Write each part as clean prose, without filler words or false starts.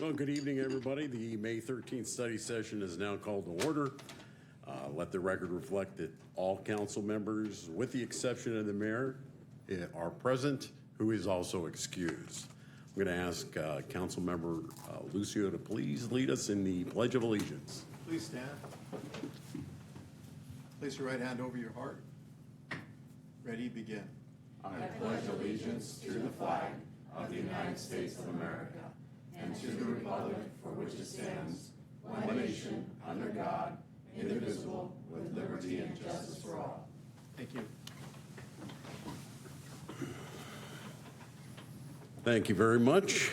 Well, good evening, everybody. The May 13th study session is now called to order. Let the record reflect that all council members, with the exception of the mayor, are present, who is also excused. I'm going to ask Council Member Lucio to please lead us in the Pledge of Allegiance. Please stand. Place your right hand over your heart. Ready, begin. I pledge allegiance to the flag of the United States of America and to the republic for which it stands, one nation, under God, indivisible, with liberty and justice for all. Thank you. Thank you very much.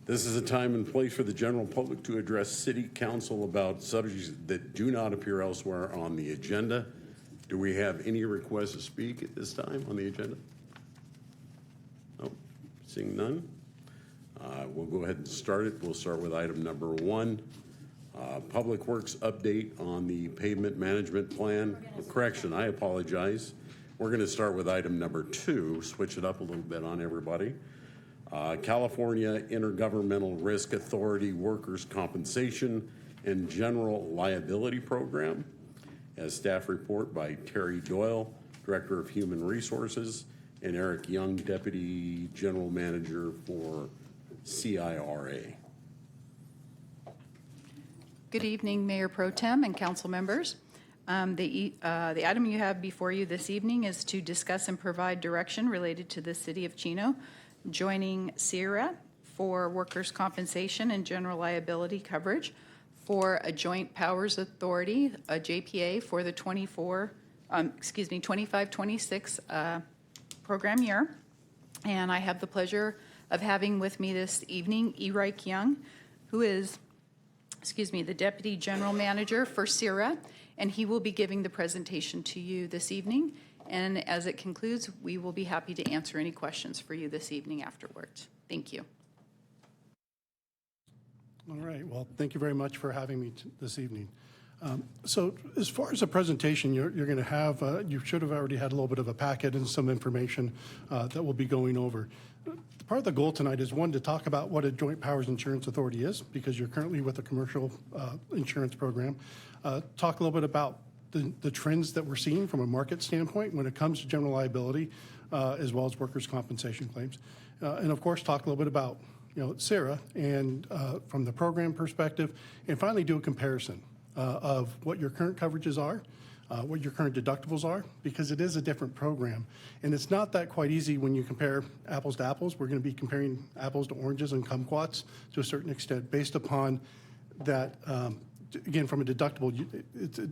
This is a time and place for the general public to address City Council about subjects that do not appear elsewhere on the agenda. Do we have any requests to speak at this time on the agenda? No, seeing none. We'll go ahead and start it. We'll start with item number 1. Public Works update on the pavement management plan. Correction, I apologize. We're going to start with item number 2, switch it up a little bit on everybody. California Intergovernmental Risk Authority Workers' Compensation and General Liability Program. As staff report by Terry Doyle, Director of Human Resources, and Eric Young, Deputy General Manager for CIRA. Good evening, Mayor Pro Tem and council members. The item you have before you this evening is to discuss and provide direction related to the City of Chino joining CIRA for workers' compensation and general liability coverage for a joint powers authority, a JPA, for the 25-26 program year. And I have the pleasure of having with me this evening Eric Young, who is the Deputy General Manager for CIRA, and he will be giving the presentation to you this evening. And as it concludes, we will be happy to answer any questions for you this evening afterwards. Thank you. All right. Well, thank you very much for having me this evening. So as far as the presentation, you're going to have, you should have already had a little bit of a packet and some information that we'll be going over. Part of the goal tonight is, one, to talk about what a Joint Powers Insurance Authority is, because you're currently with a commercial insurance program. Talk a little bit about the trends that we're seeing from a market standpoint when it comes to general liability, as well as workers' compensation claims. And of course, talk a little bit about CIRA and from the program perspective, and finally do a comparison of what your current coverages are, what your current deductibles are, because it is a different program. And it's not that quite easy when you compare apples to apples. We're going to be comparing apples to oranges and kumquats to a certain extent based upon that. Again, from a deductible,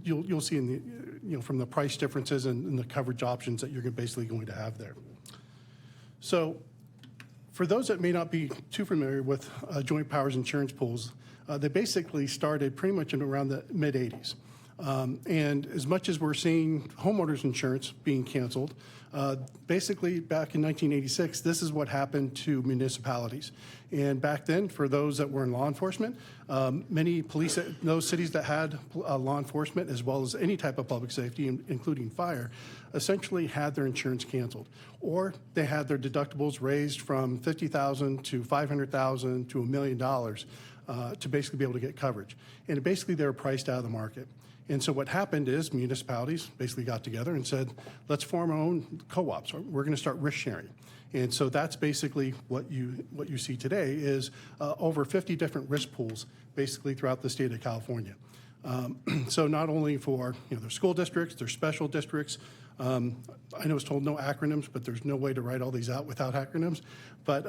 you'll see in the, from the price differences and the coverage options that you're basically going to have there. So for those that may not be too familiar with joint powers insurance pools, they basically started pretty much in around the mid-'80s. And as much as we're seeing homeowners insurance being canceled, basically back in 1986, this is what happened to municipalities. And back then, for those that were in law enforcement, many police, those cities that had law enforcement, as well as any type of public safety, including fire, essentially had their insurance canceled. Or they had their deductibles raised from $50,000 to $500,000 to $1 million to basically be able to get coverage. And basically, they were priced out of the market. And so what happened is municipalities basically got together and said, let's form our own co-ops. We're going to start risk sharing. And so that's basically what you see today is over 50 different risk pools basically throughout the state of California. So not only for their school districts, their special districts. I know it's told no acronyms, but there's no way to write all these out without acronyms. But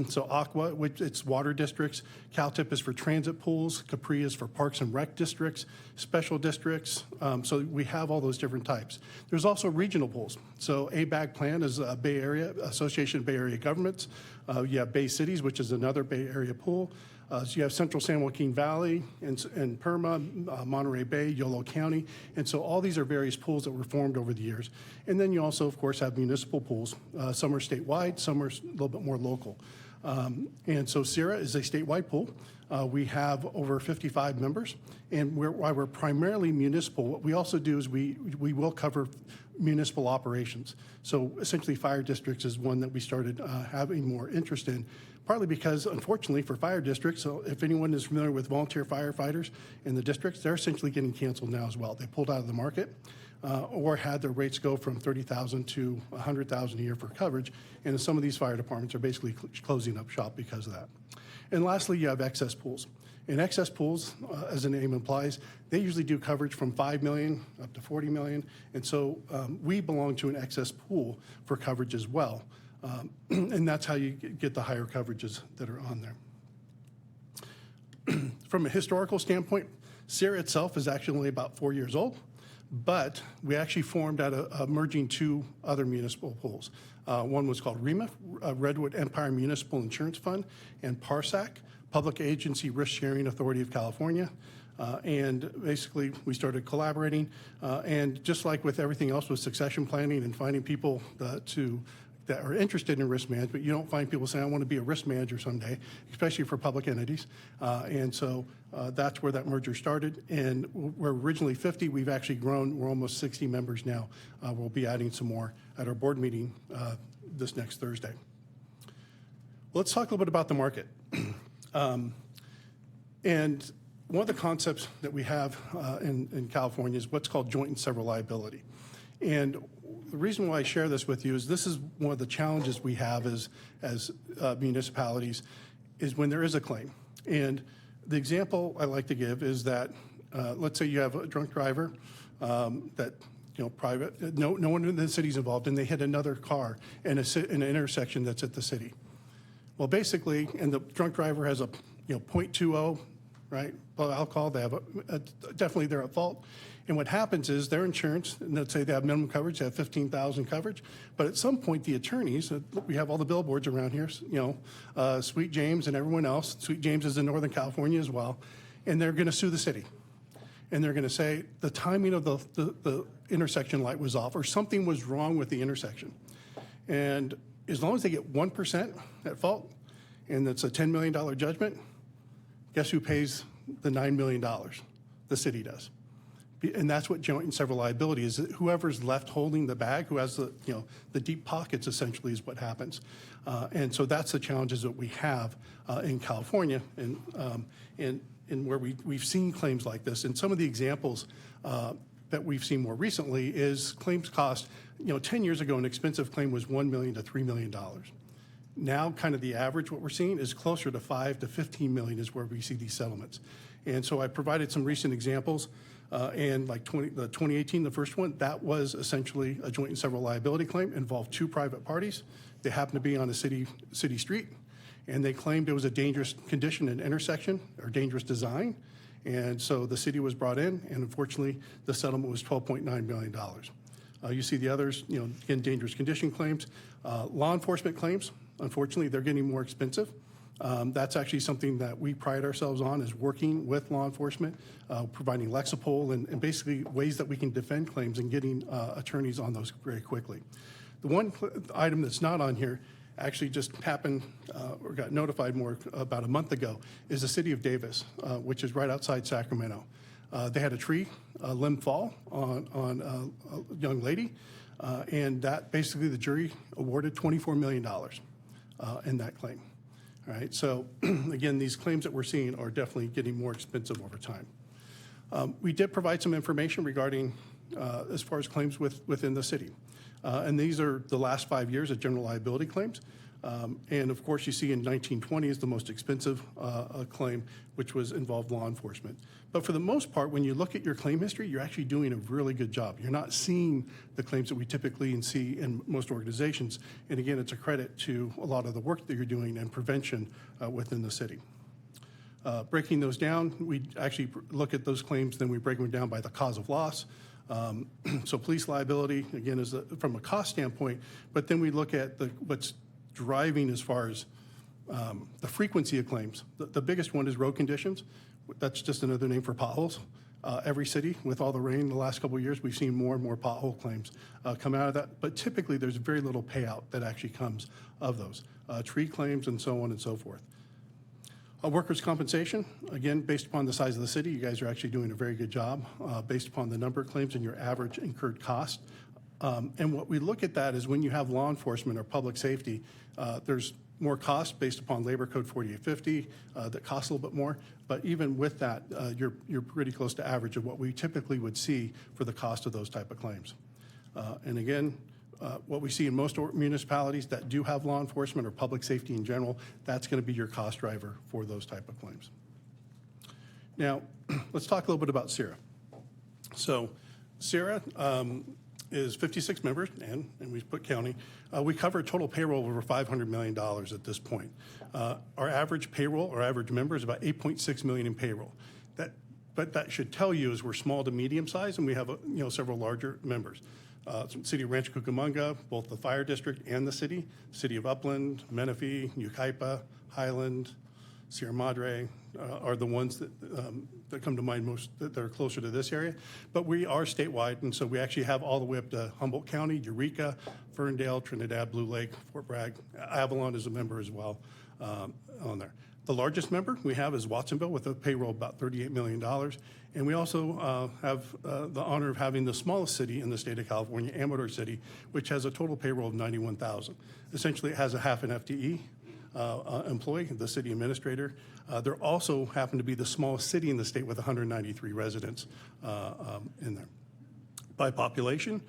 so AQUA, which it's water districts, CalTIP is for transit pools, Capri is for parks and rec districts, special districts. So we have all those different types. There's also regional pools. So ABAG plan is a Bay Area, Association of Bay Area Governments. You have Bay Cities, which is another Bay Area pool. So you have Central San Joaquin Valley and PERMA, Monterey Bay, Yolo County. And so all these are various pools that were formed over the years. And then you also, of course, have municipal pools. Some are statewide, some are a little bit more local. And so CIRA is a statewide pool. We have over 55 members. And while we're primarily municipal, what we also do is we will cover municipal operations. So essentially fire districts is one that we started having more interest in. partly because, unfortunately, for fire districts, so if anyone is familiar with volunteer firefighters in the districts, they're essentially getting canceled now as well. They pulled out of the market or had their rates go from $30,000 to $100,000 a year for coverage, and some of these fire departments are basically closing up shop because of that. And lastly, you have excess pools. And excess pools, as the name implies, they usually do coverage from $5 million up to $40 million, and so we belong to an excess pool for coverage as well. And that's how you get the higher coverages that are on there. From a historical standpoint, SERA itself is actually only about 4 years old, but we actually formed out of merging two other municipal pools. One was called REMA, Redwood Empire Municipal Insurance Fund, and PARSAC, Public Agency Risk Sharing Authority of California. And basically, we started collaborating. And just like with everything else with succession planning and finding people that are interested in risk management, you don't find people saying, I want to be a risk manager someday, especially for public entities. And so that's where that merger started. And we're originally 50. We've actually grown. We're almost 60 members now. We'll be adding some more at our board meeting this next Thursday. Let's talk a little bit about the market. And one of the concepts that we have in California is what's called joint and several liability. And the reason why I share this with you is this is one of the challenges we have as municipalities is when there is a claim. And the example I like to give is that let's say you have a drunk driver that, private, no one in the city's involved, and they hit another car in an intersection that's at the city. Well, basically, and the drunk driver has a 0.20, right, blood alcohol, they have definitely they're at fault. And what happens is their insurance, and let's say they have minimum coverage, they have $15,000 coverage, but at some point the attorneys, we have all the billboards around here, Sweet James and everyone else, Sweet James is in Northern California as well, and they're going to sue the city. And they're going to say the timing of the intersection light was off or something was wrong with the intersection. And as long as they get 1% at fault, and it's a $10 million judgment, guess who pays the $9 million? The city does. And that's what joint and several liability is. Whoever's left holding the bag, who has the deep pockets, essentially, is what happens. And so that's the challenges that we have in California, and where we've seen claims like this. And some of the examples that we've seen more recently is claims cost. 10 years ago, an expensive claim was $1 million to $3 million. Now, kind of the average, what we're seeing is closer to $5 to $15 million is where we see these settlements. And so I provided some recent examples. And like 2018, the first one, that was essentially a joint and several liability claim, involved two private parties. They happened to be on a city street, and they claimed it was a dangerous condition in intersection or dangerous design. And so the city was brought in, and unfortunately, the settlement was $12.9 million. You see the others, again, dangerous condition claims. Law enforcement claims, unfortunately, they're getting more expensive. That's actually something that we pride ourselves on, is working with law enforcement, providing Lexipol, and basically ways that we can defend claims and getting attorneys on those very quickly. The one item that's not on here actually just happened or got notified more about a month ago is the city of Davis, which is right outside Sacramento. They had a tree limb fall on a young lady, and that basically the jury awarded $24 million in that claim. All right, so again, these claims that we're seeing are definitely getting more expensive over time. We did provide some information regarding as far as claims within the city. And these are the last 5 years of general liability claims. And of course, you see in 1920 is the most expensive claim, which was involved law enforcement. But for the most part, when you look at your claim history, you're actually doing a really good job. You're not seeing the claims that we typically see in most organizations. And again, it's a credit to a lot of the work that you're doing and prevention within the city. Breaking those down, we actually look at those claims, then we break them down by the cause of loss. So police liability, again, is from a cost standpoint, but then we look at what's driving as far as the frequency of claims. The biggest one is road conditions. That's just another name for potholes. Every city, with all the rain the last couple of years, we've seen more and more pothole claims come out of that. But typically, there's very little payout that actually comes of those. Tree claims and so on and so forth. Workers' compensation, again, based upon the size of the city, you guys are actually doing a very good job based upon the number of claims and your average incurred cost. And what we look at that is when you have law enforcement or public safety, there's more cost based upon Labor Code 4850 that costs a little bit more. But even with that, you're pretty close to average of what we typically would see for the cost of those type of claims. And again, what we see in most municipalities that do have law enforcement or public safety in general, that's going to be your cost driver for those type of claims. Now, let's talk a little bit about CIRA. So CIRA is 56 members, and we put county. We cover a total payroll of over $500 million at this point. Our average payroll, our average member is about 8.6 million in payroll. But that should tell you is we're small to medium size, and we have several larger members. City of Rancho Cucamonga, both the fire district and the city of Upland, Menifee, Yucaipa, Highland, Sierra Madre are the ones that come to mind most, that are closer to this area. But we are statewide, and so we actually have all the way up to Humboldt County, Eureka, Ferndale, Trinidad, Blue Lake, Fort Bragg. Avalon is a member as well on there. The largest member we have is Watsonville with a payroll of about $38 million. And we also have the honor of having the smallest city in the state of California, Amador City, which has a total payroll of 91,000. Essentially, it has a half an FTE employee, the city administrator. There also happen to be the smallest city in the state with 193 residents in there. By population,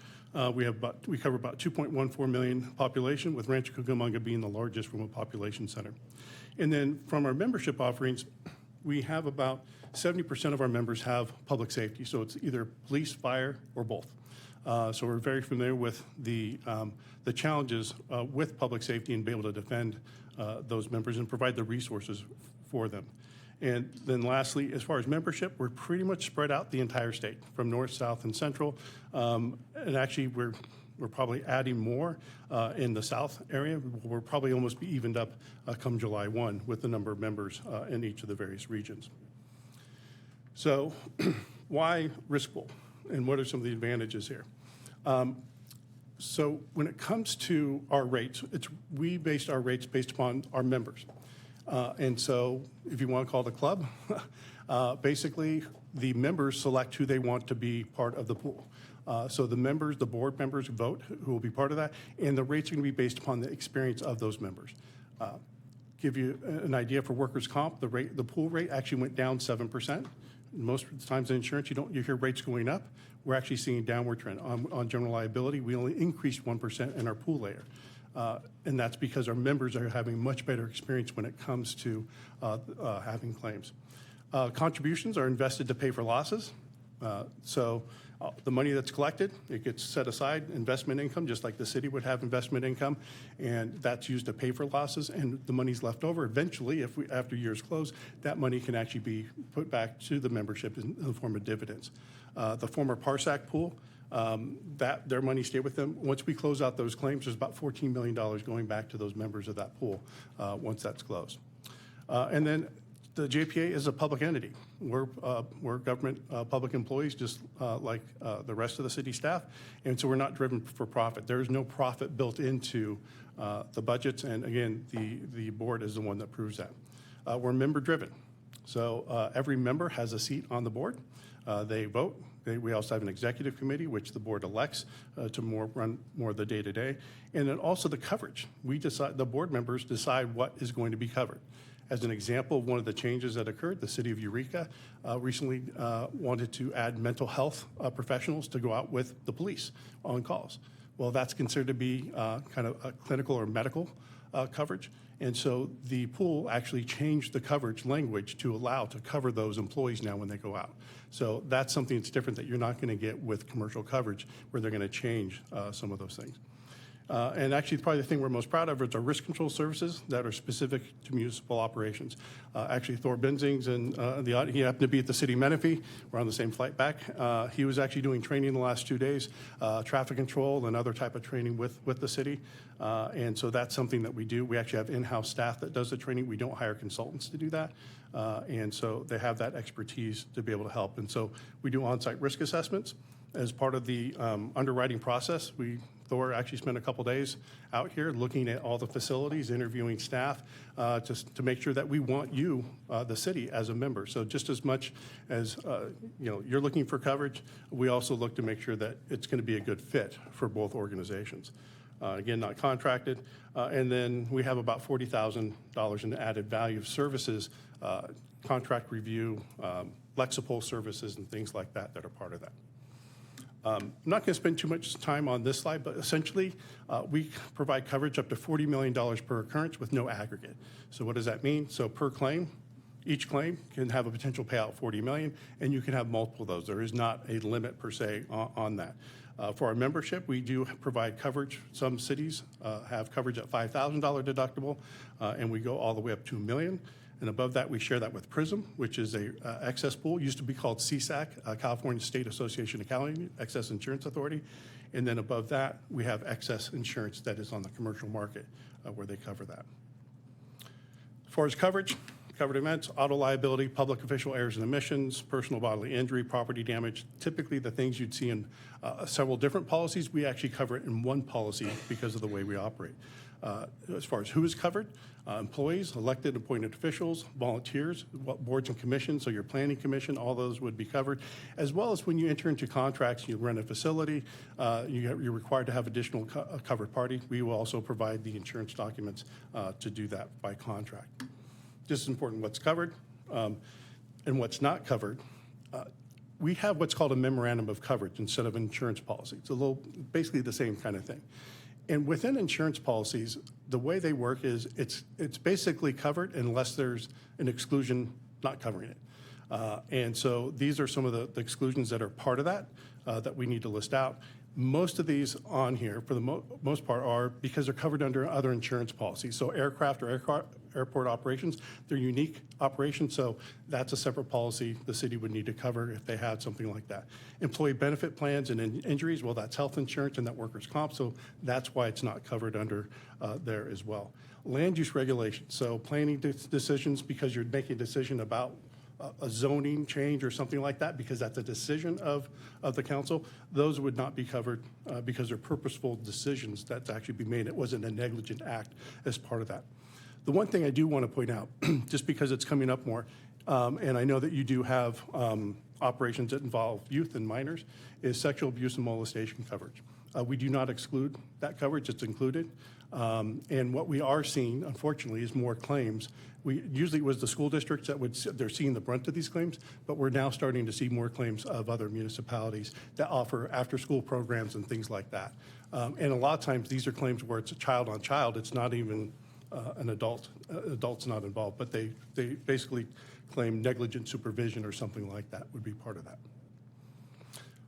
we cover about 2.14 million population, with Rancho Cucamonga being the largest from a population center. And then from our membership offerings, we have about 70% of our members have public safety. So it's either police, fire, or both. So we're very familiar with the challenges with public safety and be able to defend those members and provide the resources for them. And then lastly, as far as membership, we're pretty much spread out the entire state from north, south, and central. And actually, we're probably adding more in the south area. We'll probably almost be evened up come July 1 with the number of members in each of the various regions. So why risk pool? And what are some of the advantages here? So when it comes to our rates, we based our rates based upon our members. And so if you want to call it a club, basically the members select who they want to be part of the pool. So the members, the board members vote who will be part of that, and the rates are going to be based upon the experience of those members. Give you an idea for workers' comp, the pool rate actually went down 7%. Most of the times in insurance, you hear rates going up. We're actually seeing a downward trend. On general liability, we only increased 1% in our pool layer. And that's because our members are having much better experience when it comes to having claims. Contributions are invested to pay for losses. So the money that's collected, it gets set aside, investment income, just like the city would have investment income, and that's used to pay for losses, and the money's left over. Eventually, after years close, that money can actually be put back to the membership in the form of dividends. The former PARSAC pool, their money stayed with them. Once we close out those claims, there's about $14 million going back to those members of that pool once that's closed. And then the JPA is a public entity. We're government public employees, just like the rest of the city staff, and so we're not driven for profit. There is no profit built into the budgets, and again, the board is the one that proves that. We're member-driven, so every member has a seat on the board. They vote. We also have an executive committee, which the board elects to run more of the day-to-day, and then also the coverage. The board members decide what is going to be covered. As an example of one of the changes that occurred, the city of Eureka recently wanted to add mental health professionals to go out with the police on calls. Well, that's considered to be kind of a clinical or medical coverage. And so the pool actually changed the coverage language to allow to cover those employees now when they go out. So that's something that's different that you're not going to get with commercial coverage, where they're going to change some of those things. And actually, probably the thing we're most proud of is our risk control services that are specific to municipal operations. Actually, Thor Benzings, and he happened to be at the city of Menifee. We're on the same flight back. He was actually doing training the last 2 days, traffic control and other type of training with the city. And so that's something that we do. We actually have in-house staff that does the training. We don't hire consultants to do that. And so they have that expertise to be able to help. And so we do on-site risk assessments. As part of the underwriting process, Thor actually spent a couple days out here looking at all the facilities, interviewing staff, just to make sure that we want you, the city, as a member. So just as much as you're looking for coverage, we also look to make sure that it's going to be a good fit for both organizations. again, not contracted. And then we have about $40,000 in added value of services, contract review, Lexipol services, and things like that that are part of that. I'm not going to spend too much time on this slide, but essentially, we provide coverage up to $40 million per occurrence with no aggregate. So what does that mean? So per claim, each claim can have a potential payout of $40 million, and you can have multiple of those. There is not a limit per se on that. For our membership, we do provide coverage. Some cities have coverage at $5,000 deductible, and we go all the way up to $1 million. And above that, we share that with PRISM, which is a excess pool. Used to be called CSAC, California State Association of County Excess Insurance Authority. And then above that, we have excess insurance that is on the commercial market where they cover that. As far as coverage, covered events, auto liability, public official errors and omissions, personal bodily injury, property damage, typically the things you'd see in several different policies, we actually cover it in one policy because of the way we operate. As far as who is covered, employees, elected appointed officials, volunteers, boards and commissions, so your planning commission, all those would be covered, as well as when you enter into contracts, you rent a facility, you're required to have additional covered party. We will also provide the insurance documents to do that by contract. Just as important what's covered and what's not covered. We have what's called a memorandum of coverage instead of an insurance policy. It's basically the same kind of thing. And within insurance policies, the way they work is it's basically covered unless there's an exclusion not covering it. And so these are some of the exclusions that are part of that that we need to list out. Most of these on here, for the most part, are because they're covered under other insurance policies. So aircraft or airport operations, they're unique operations, so that's a separate policy the city would need to cover if they had something like that. Employee benefit plans and injuries, well, that's health insurance and that workers' comp, so that's why it's not covered under there as well. Land use regulations, so planning decisions because you're making a decision about a zoning change or something like that, because that's a decision of the council, those would not be covered because they're purposeful decisions that's actually be made. It wasn't a negligent act as part of that. The one thing I do want to point out, just because it's coming up more, and I know that you do have operations that involve youth and minors, is sexual abuse and molestation coverage. We do not exclude that coverage, it's included. And what we are seeing, unfortunately, is more claims. Usually it was the school districts they're seeing the brunt of these claims, but we're now starting to see more claims of other municipalities that offer after-school programs and things like that. And a lot of times these are claims where it's a child on child, it's not even an adult's not involved, but they basically claim negligent supervision or something like that would be part of that.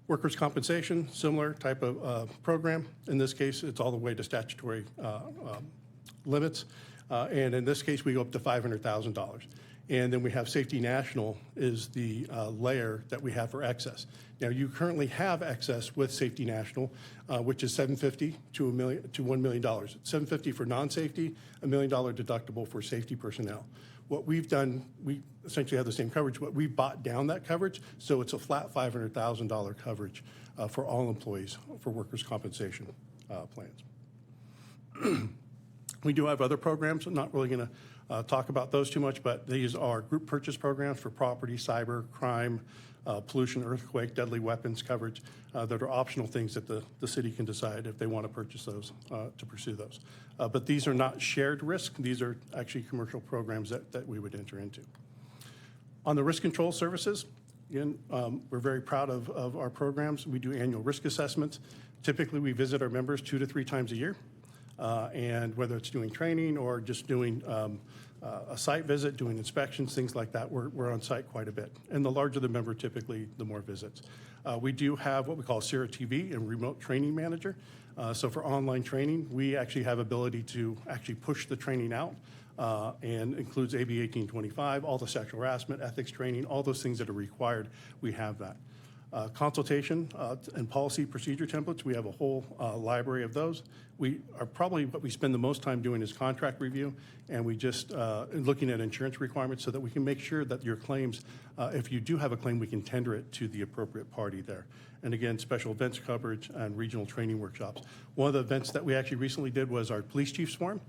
Workers' compensation, similar type of program. In this case, it's all the way to statutory limits. And in this case, we go up to $500,000. And then we have Safety National is the layer that we have for excess. Now, you currently have excess with Safety National, which is $750,000 to $1 million. $750,000 for non-safety, $1 million deductible for safety personnel. What we've done, we essentially have the same coverage, but we bought down that coverage, so it's a flat $500,000 coverage for all employees for workers' compensation plans. We do have other programs. I'm not really going to talk about those too much, but these are group purchase programs for property, cyber, crime, pollution, earthquake, deadly weapons coverage that are optional things that the city can decide if they want to purchase those, to pursue those. But these are not shared risk. These are actually commercial programs that we would enter into. On the risk control services, again, we're very proud of our programs. We do annual risk assessments. Typically, we visit our members 2 to 3 times a year. And whether it's doing training or just doing a site visit, doing inspections, things like that, we're on site quite a bit. And the larger the member, typically, the more visits. We do have what we call Sierra TV and remote training manager. So for online training, we actually have ability to actually push the training out and includes AB 1825, all the sexual harassment, ethics training, all those things that are required, we have that. Consultation and policy procedure templates, we have a whole library of those. We are probably what we spend the most time doing is contract review, and we just looking at insurance requirements so that we can make sure that your claims, if you do have a claim, we can tender it to the appropriate party there. And again, special events coverage and regional training workshops. One of the events that we actually recently did was our police chief's forum.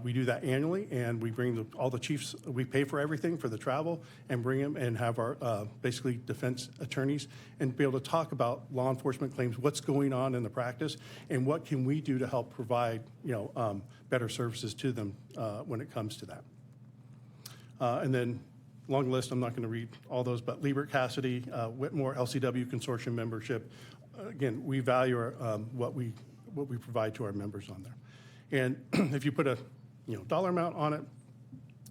We do that annually, and we bring all the chiefs, we pay for everything for the travel and bring them and have our basically defense attorneys and be able to talk about law enforcement claims, what's going on in the practice, and what can we do to help provide, better services to them when it comes to that. And then, long list, I'm not going to read all those, but Liebert Cassidy, Whitmore, LCW Consortium membership. Again, we value what we provide to our members on there. And if you put a dollar amount on it,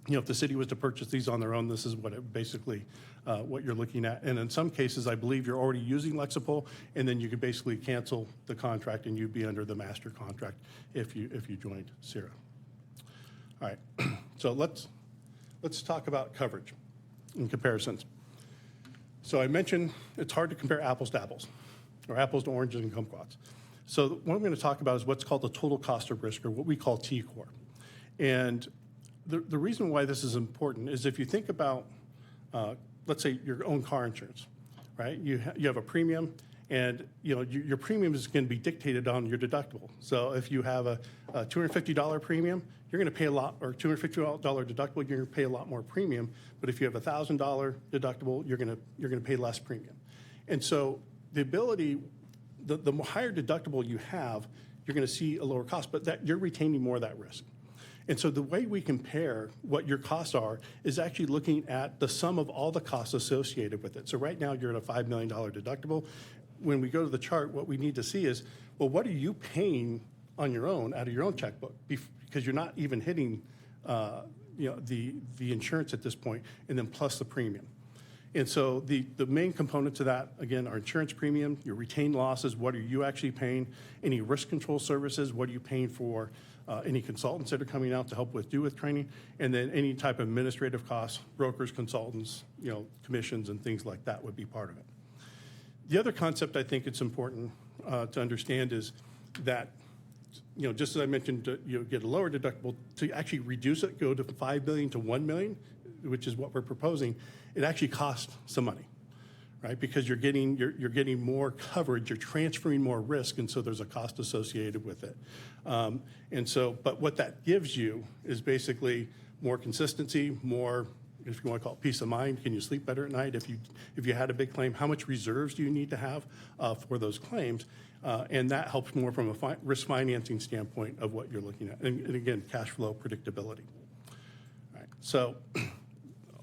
if the city was to purchase these on their own, this is what it basically what you're looking at. And in some cases, I believe you're already using Lexipol, and then you could basically cancel the contract and you'd be under the master contract if you joined CIRA. All right, so let's talk about coverage in comparisons. So I mentioned it's hard to compare apples to apples, or apples to oranges and kumquats. So what I'm going to talk about is what's called the total cost of risk, or what we call TCOR. And the reason why this is important is if you think about, let's say, your own car insurance, right? You have a premium, and your premium is going to be dictated on your deductible. So if you have a $250 premium, you're going to pay a lot, or $250 deductible, you're going to pay a lot more premium. But if you have a $1,000 deductible, you're going to pay less premium. And so the ability, the higher deductible you have, you're going to see a lower cost, but that you're retaining more of that risk. And so the way we compare what your costs are is actually looking at the sum of all the costs associated with it. So right now you're at a $5 million deductible. When we go to the chart, what we need to see is, well, what are you paying on your own out of your own checkbook? Because you're not even hitting the insurance at this point, and then plus the premium. And so the main components of that, again, are insurance premium, your retained losses, what are you actually paying, any risk control services, what are you paying for any consultants that are coming out to help with training, and then any type of administrative costs, brokers, consultants, commissions, and things like that would be part of it. The other concept I think it's important to understand is that, just as I mentioned, get a lower deductible, to actually reduce it, go to $5 million to $1 million, which is what we're proposing, it actually costs some money, right? Because you're getting more coverage, you're transferring more risk, and so there's a cost associated with it. But what that gives you is basically more consistency, more, if you want to call it peace of mind. Can you sleep better at night? If you had a big claim, how much reserves do you need to have for those claims? And that helps more from a risk financing standpoint of what you're looking at. And again, cash flow predictability. All right, so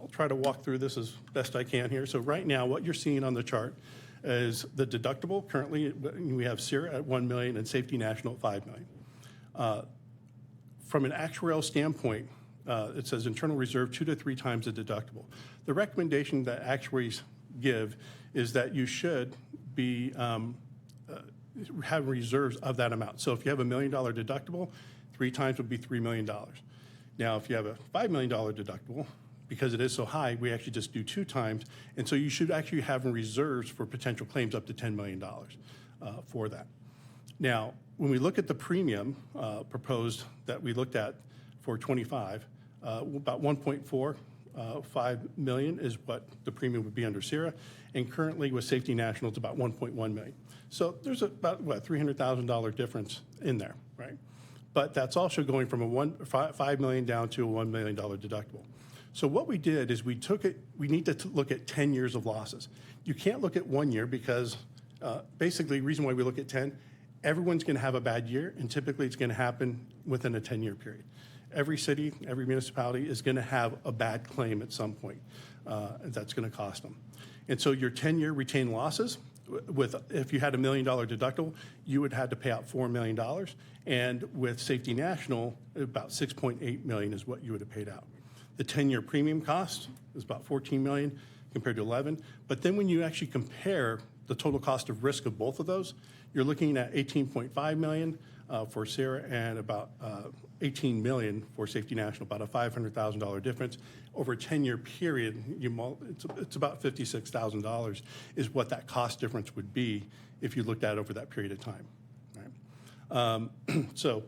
I'll try to walk through this as best I can here. So right now, what you're seeing on the chart is the deductible. Currently, we have CIRA at $1 million and Safety National at $5 million. From an actuarial standpoint, it says internal reserve 2 to 3 times the deductible. The recommendation that actuaries give is that you should be have reserves of that amount. So if you have $1 million deductible, 3 times would be $3 million. Now, if you have a $5 million deductible, because it is so high, we actually just do 2 times. And so you should actually have reserves for potential claims up to $10 million for that. Now, when we look at the premium proposed that we looked at for 25, about 1.45 million is what the premium would be under CIRA. And currently with Safety National, it's about 1.1 million. So there's about, $300,000 difference in there, right? But that's also going from a $5 million down to a $1 million deductible. So what we did is we need to look at 10 years of losses. You can't look at 1 year because basically the reason why we look at 10, everyone's going to have a bad year, and typically it's going to happen within a 10-year period. Every city, every municipality is going to have a bad claim at some point. That's going to cost them. And so your 10-year retained losses, if you had $1 million deductible, you would have to pay out $4 million. And with Safety National, about $6.8 million is what you would have paid out. The 10-year premium cost is about $14 million compared to 11. But then when you actually compare the total cost of risk of both of those, you're looking at $18.5 million for CIRA and about $18 million for Safety National, about a $500,000 difference. Over a 10-year period, it's about $56,000 is what that cost difference would be if you looked at it over that period of time. Right? So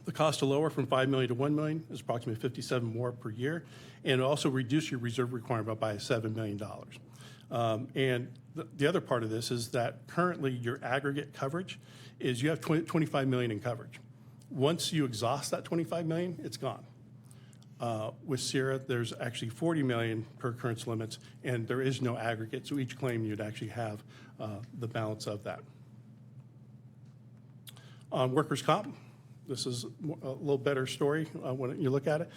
the cost to lower from $5 million to $1 million is approximately $57 more per year, and also reduce your reserve requirement by $7 million. And the other part of this is that currently your aggregate coverage is you have $25 million in coverage. Once you exhaust that 25 million, it's gone. With Sierra, there's actually 40 million per occurrence limits, and there is no aggregate, so each claim you'd actually have the balance of that. On workers' comp, this is a little better story when you look at it,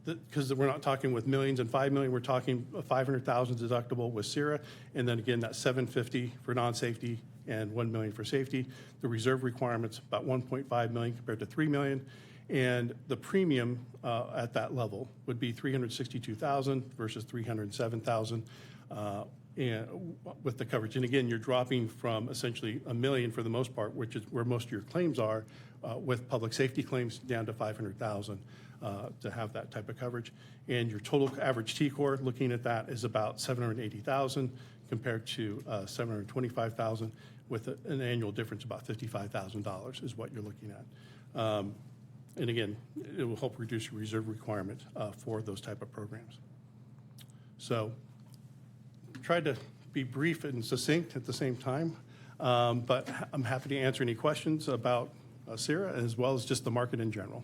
because we're not talking with millions and 5 million, we're talking 500,000 deductible with Sierra, and then again, that 750 for non-safety and 1 million for safety. The reserve requirement's about 1.5 million compared to 3 million. And the premium at that level would be 362,000 versus 307,000 and with the coverage. And again, you're dropping from essentially $1 million for the most part, which is where most of your claims are, with public safety claims down to 500,000 to have that type of coverage. And your total average T-core, looking at that, is about 780,000 compared to 725,000, with an annual difference about $55,000 is what you're looking at. And again, it will help reduce your reserve requirement for those type of programs. So tried to be brief and succinct at the same time, but I'm happy to answer any questions about Sierra as well as just the market in general.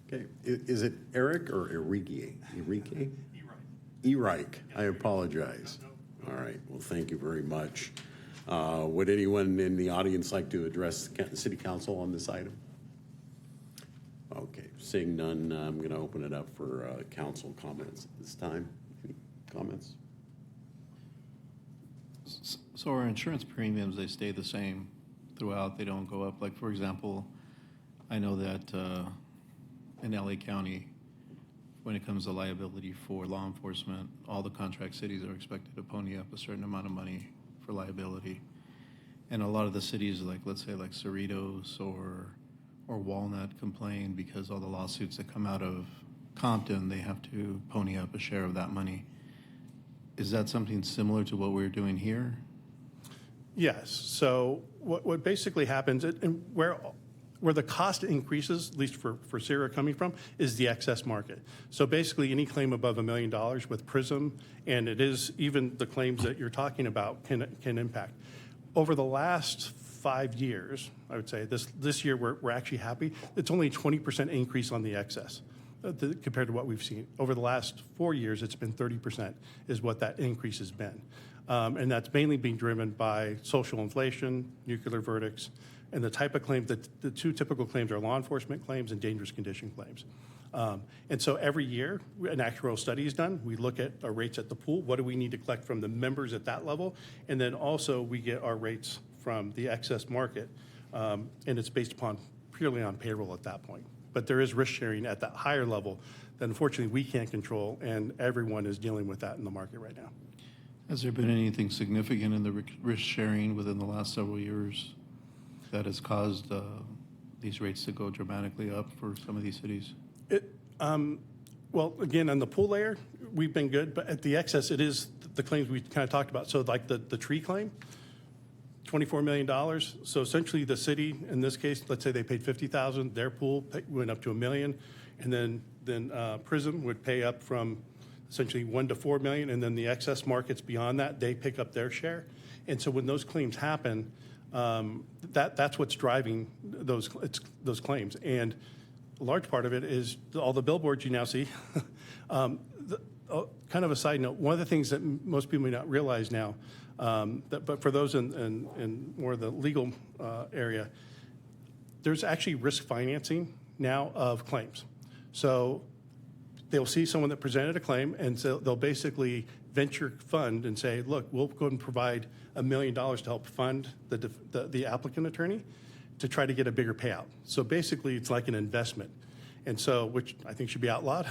Okay, is it Eric or Enrique? Enrique? Erike, I apologize. All right, well, thank you very much. Would anyone in the audience like to address the City Council on this item? Okay, seeing none, I'm going to open it up for council comments at this time. Any comments? So our insurance premiums, they stay the same throughout, they don't go up. Like, for example, I know that in LA County, when it comes to liability for law enforcement, all the contract cities are expected to pony up a certain amount of money for liability. And a lot of the cities, like, let's say like Cerritos or Walnut, complain because all the lawsuits that come out of Compton, they have to pony up a share of that money. Is that something similar to what we're doing here? Yes. So what basically happens, and where the cost increases, at least for Sierra coming from, is the excess market. So basically, any claim above $1 million with PRISM, and it is even the claims that you're talking about can impact. Over the last 5 years, I would say this year we're actually happy. It's only a 20% increase on the excess compared to what we've seen. Over the last 4 years, it's been 30% is what that increase has been. And that's mainly being driven by social inflation, nuclear verdicts, and the type of claims that the two typical claims are law enforcement claims and dangerous condition claims. And so every year, an actuarial study is done. We look at our rates at the pool. What do we need to collect from the members at that level? And then also we get our rates from the excess market, and it's based upon purely on payroll at that point. But there is risk sharing at that higher level that unfortunately we can't control, and everyone is dealing with that in the market right now. Has there been anything significant in the risk sharing within the last several years that has caused these rates to go dramatically up for some of these cities? Well, again, on the pool layer, we've been good, but at the excess, it is the claims we kind of talked about. So like the tree claim, $24 million. So essentially the city, in this case, let's say they paid $50,000, their pool went up to $1 million, and then PRISM would pay up from essentially $1 to $4 million, and then the excess markets beyond that, they pick up their share. And so when those claims happen, that's what's driving those claims. And a large part of it is all the billboards you now see. Kind of a side note, one of the things that most people may not realize now, but for those in more of the legal area, there's actually risk financing now of claims. So they'll see someone that presented a claim, and so they'll basically venture fund and say, look, we'll go and provide $1 million to help fund the applicant attorney to try to get a bigger payout. So basically, it's like an investment. And so, which I think should be outlawed,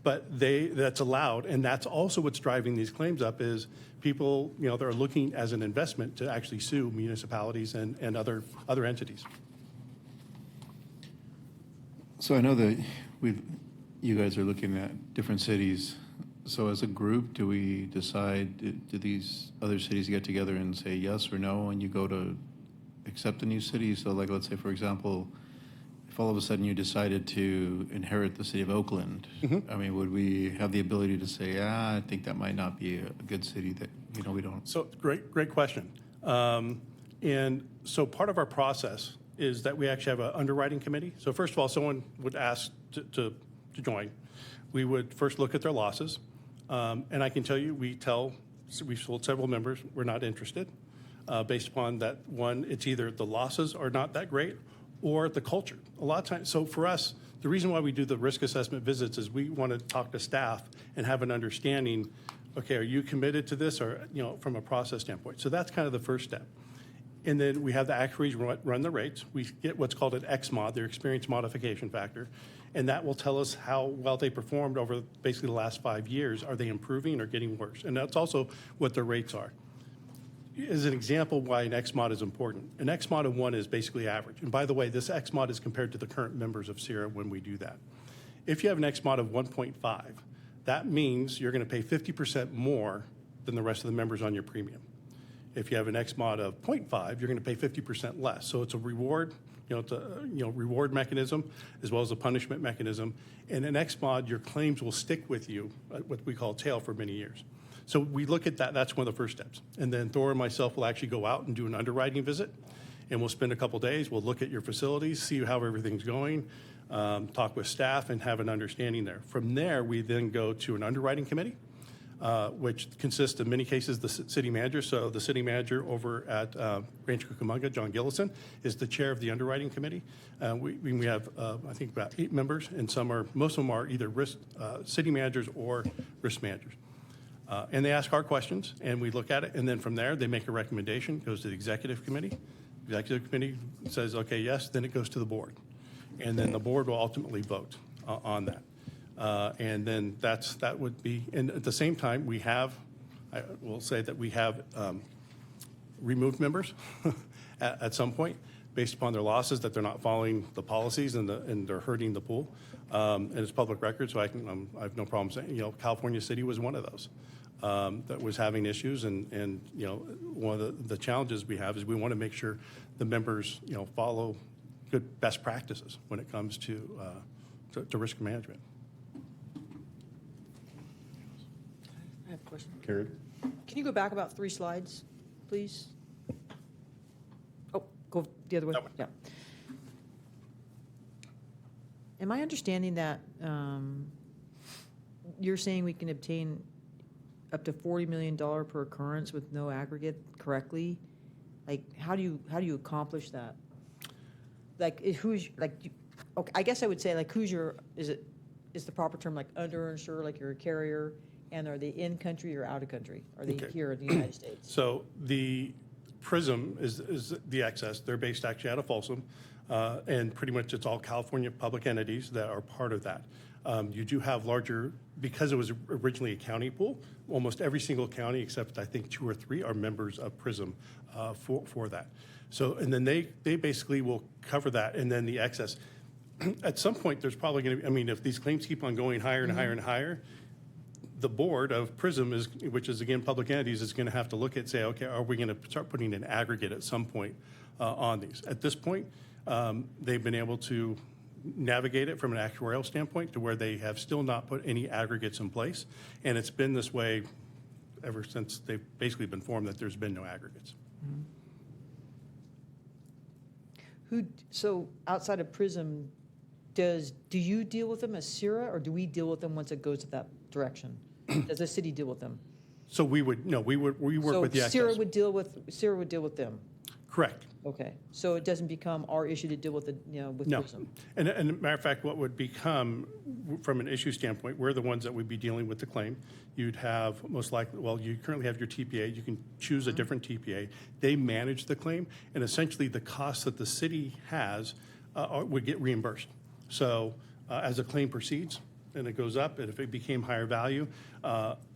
but that's allowed, and that's also what's driving these claims up is people, they're looking as an investment to actually sue municipalities and other entities. So I know that you guys are looking at different cities. So as a group, do we decide, do these other cities get together and say yes or no, and you go to accept a new city? So like, let's say, for example, if all of a sudden you decided to inherit the city of Oakland, I mean, would we have the ability to say, I think that might not be a good city that, we don't? So great question. And so part of our process is that we actually have an underwriting committee. So first of all, someone would ask to join. We would first look at their losses. And I can tell you, we've told several members we're not interested based upon that, one, it's either the losses are not that great or the culture. A lot of times, so for us, the reason why we do the risk assessment visits is we want to talk to staff and have an understanding, okay, are you committed to this, or, from a process standpoint? So that's kind of the first step. And then we have the actuaries run the rates. We get what's called an XMOD, their experience modification factor, and that will tell us how well they performed over basically the last 5 years. Are they improving or getting worse? And that's also what their rates are. As an example why an XMOD is important, an XMOD of 1 is basically average. And by the way, this XMOD is compared to the current members of CIRA when we do that. If you have an XMOD of 1.5, that means you're going to pay 50% more than the rest of the members on your premium. If you have an XMOD of 0.5, you're going to pay 50% less. So it's a reward, reward mechanism as well as a punishment mechanism. And an XMOD, your claims will stick with you, what we call tail, for many years. So we look at that. That's one of the first steps. And then Thor and myself will actually go out and do an underwriting visit, and we'll spend a couple days. We'll look at your facilities, see how everything's going, talk with staff, and have an understanding there. From there, we then go to an underwriting committee, which consists in many cases the city manager. So the city manager over at Rancho Cucamonga, John Gillison, is the chair of the underwriting committee. We have, I think, about 8 members, and most of them are either city managers or risk managers. And they ask our questions, and we look at it, and then from there, they make a recommendation, goes to the executive committee. The executive committee says, okay, yes, then it goes to the board. And then the board will ultimately vote on that. And then that would be, and at the same time, I will say that we have removed members at some point based upon their losses, that they're not following the policies and they're hurting the pool. And it's public record, so I have no problem saying, California City was one of those that was having issues. And one of the challenges we have is we want to make sure the members, follow good best practices when it comes to risk management. I have a question. Karen? Can you go back about 3 slides, please? Oh, go the other way. That one. Yeah. Am I understanding that you're saying we can obtain up to $40 million per occurrence with no aggregate correctly? Like, how do you accomplish that? Like, okay, I guess I would say, like, is the proper term like underinsured, like you're a carrier? And are they in country or out of country? Are they here in the United States? So the PRISM is the excess. They're based actually out of Folsom. And pretty much it's all California public entities that are part of that. You do have larger, because it was originally a county pool, almost every single county except I think 2 or 3 are members of PRISM for that. So, and then they basically will cover that, and then the excess. At some point, there's probably going to be, if these claims keep on going higher and higher and higher, the board of PRISM, which is again public entities, is going to have to look at, say, okay, are we going to start putting an aggregate at some point on these? At this point, they've been able to navigate it from an actuarial standpoint to where they have still not put any aggregates in place, and it's been this way ever since they've basically been formed, that there's been no aggregates. So outside of PRISM, do you deal with them as CIRA, or do we deal with them once it goes to that direction? Does the city deal with them? So we work with the So excess. CIRA would deal with them. Correct. Okay, so it doesn't become our issue to deal with with No. PRISM. And a matter of fact, what would become, from an issue standpoint, we're the ones that would be dealing with the claim. You'd have most likely, you currently have your TPA. You can choose a different TPA. They manage the claim, and essentially the costs that the city has would get reimbursed. So as a claim proceeds and it goes up, and if it became higher value,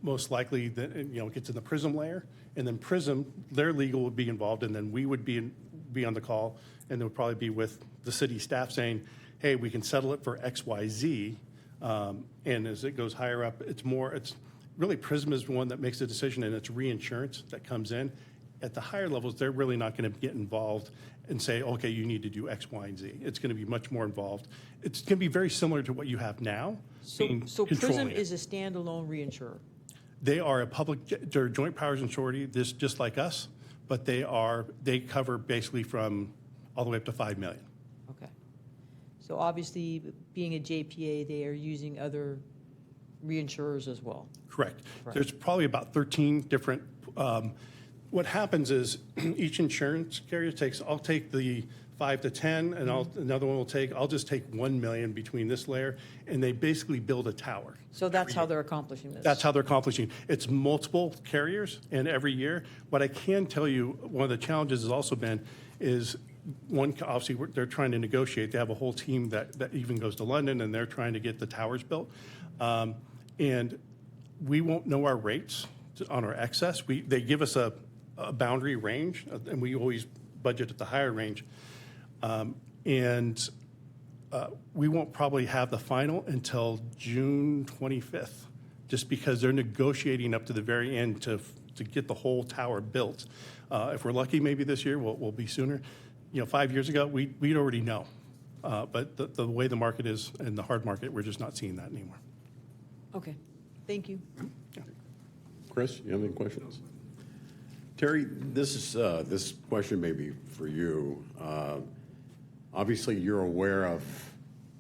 most likely it gets in the PRISM layer, and then PRISM, their legal would be involved, and then we would be on the call, and it would probably be with the city staff saying, hey, we can settle it for X, Y, Z. And as it goes higher up, it's really PRISM is the one that makes the decision, and it's reinsurance that comes in. At the higher levels, they're really not going to get involved and say, okay, you need to do X, Y, and Z. It's going to be much more involved. It's going to be very similar to what you have now. So PRISM controlling it. is a standalone reinsurer. They are they're joint powers and surety, just like us, but they cover basically from all the way up to 5 million. Okay. So obviously, being a JPA, they are using other reinsurers as well. Correct. Right. There's probably about 13 different, what happens is each insurance carrier I'll take the 5 to 10, and another one I'll just take 1 million between this layer, and they basically build a tower. So that's how they're accomplishing this? That's how they're accomplishing. It's multiple carriers, and every year. What I can tell you, one of the challenges has also been, is one, obviously, they're trying to negotiate. They have a whole team that even goes to London, and they're trying to get the towers built. And we won't know our rates on our excess. They give us a boundary range, and we always budget at the higher range. We won't probably have the final until June 25th, just because they're negotiating up to the very end to get the whole tower built. If we're lucky, maybe this year, we'll be sooner. 5 years ago, we'd already know. But the way the market is, and the hard market, we're just not seeing that anymore. Okay, thank you. Chris, you have any questions? Terry, this question may be for you. Obviously, you're aware of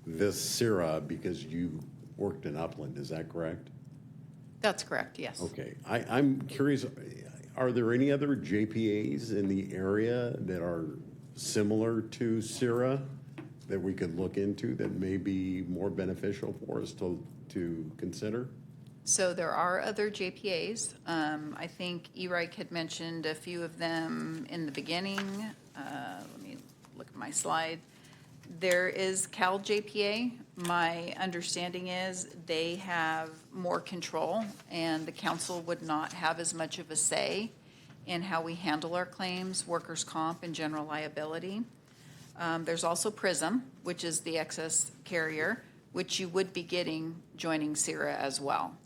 this CIRA because you worked in Upland, is that correct? That's correct, yes. Okay, I'm curious, are there any other JPAs in the area that are similar to CIRA that we could look into that may be more beneficial for us to consider? So there are other JPAs. I think E-Rike had mentioned a few of them in the beginning. Let me look at my slide. There is Cal JPA. My understanding is they have more control, and the council would not have as much of a say in how we handle our claims, workers' comp, and general liability. There's also PRISM, which is the excess carrier, which you would be getting joining CIRA as well.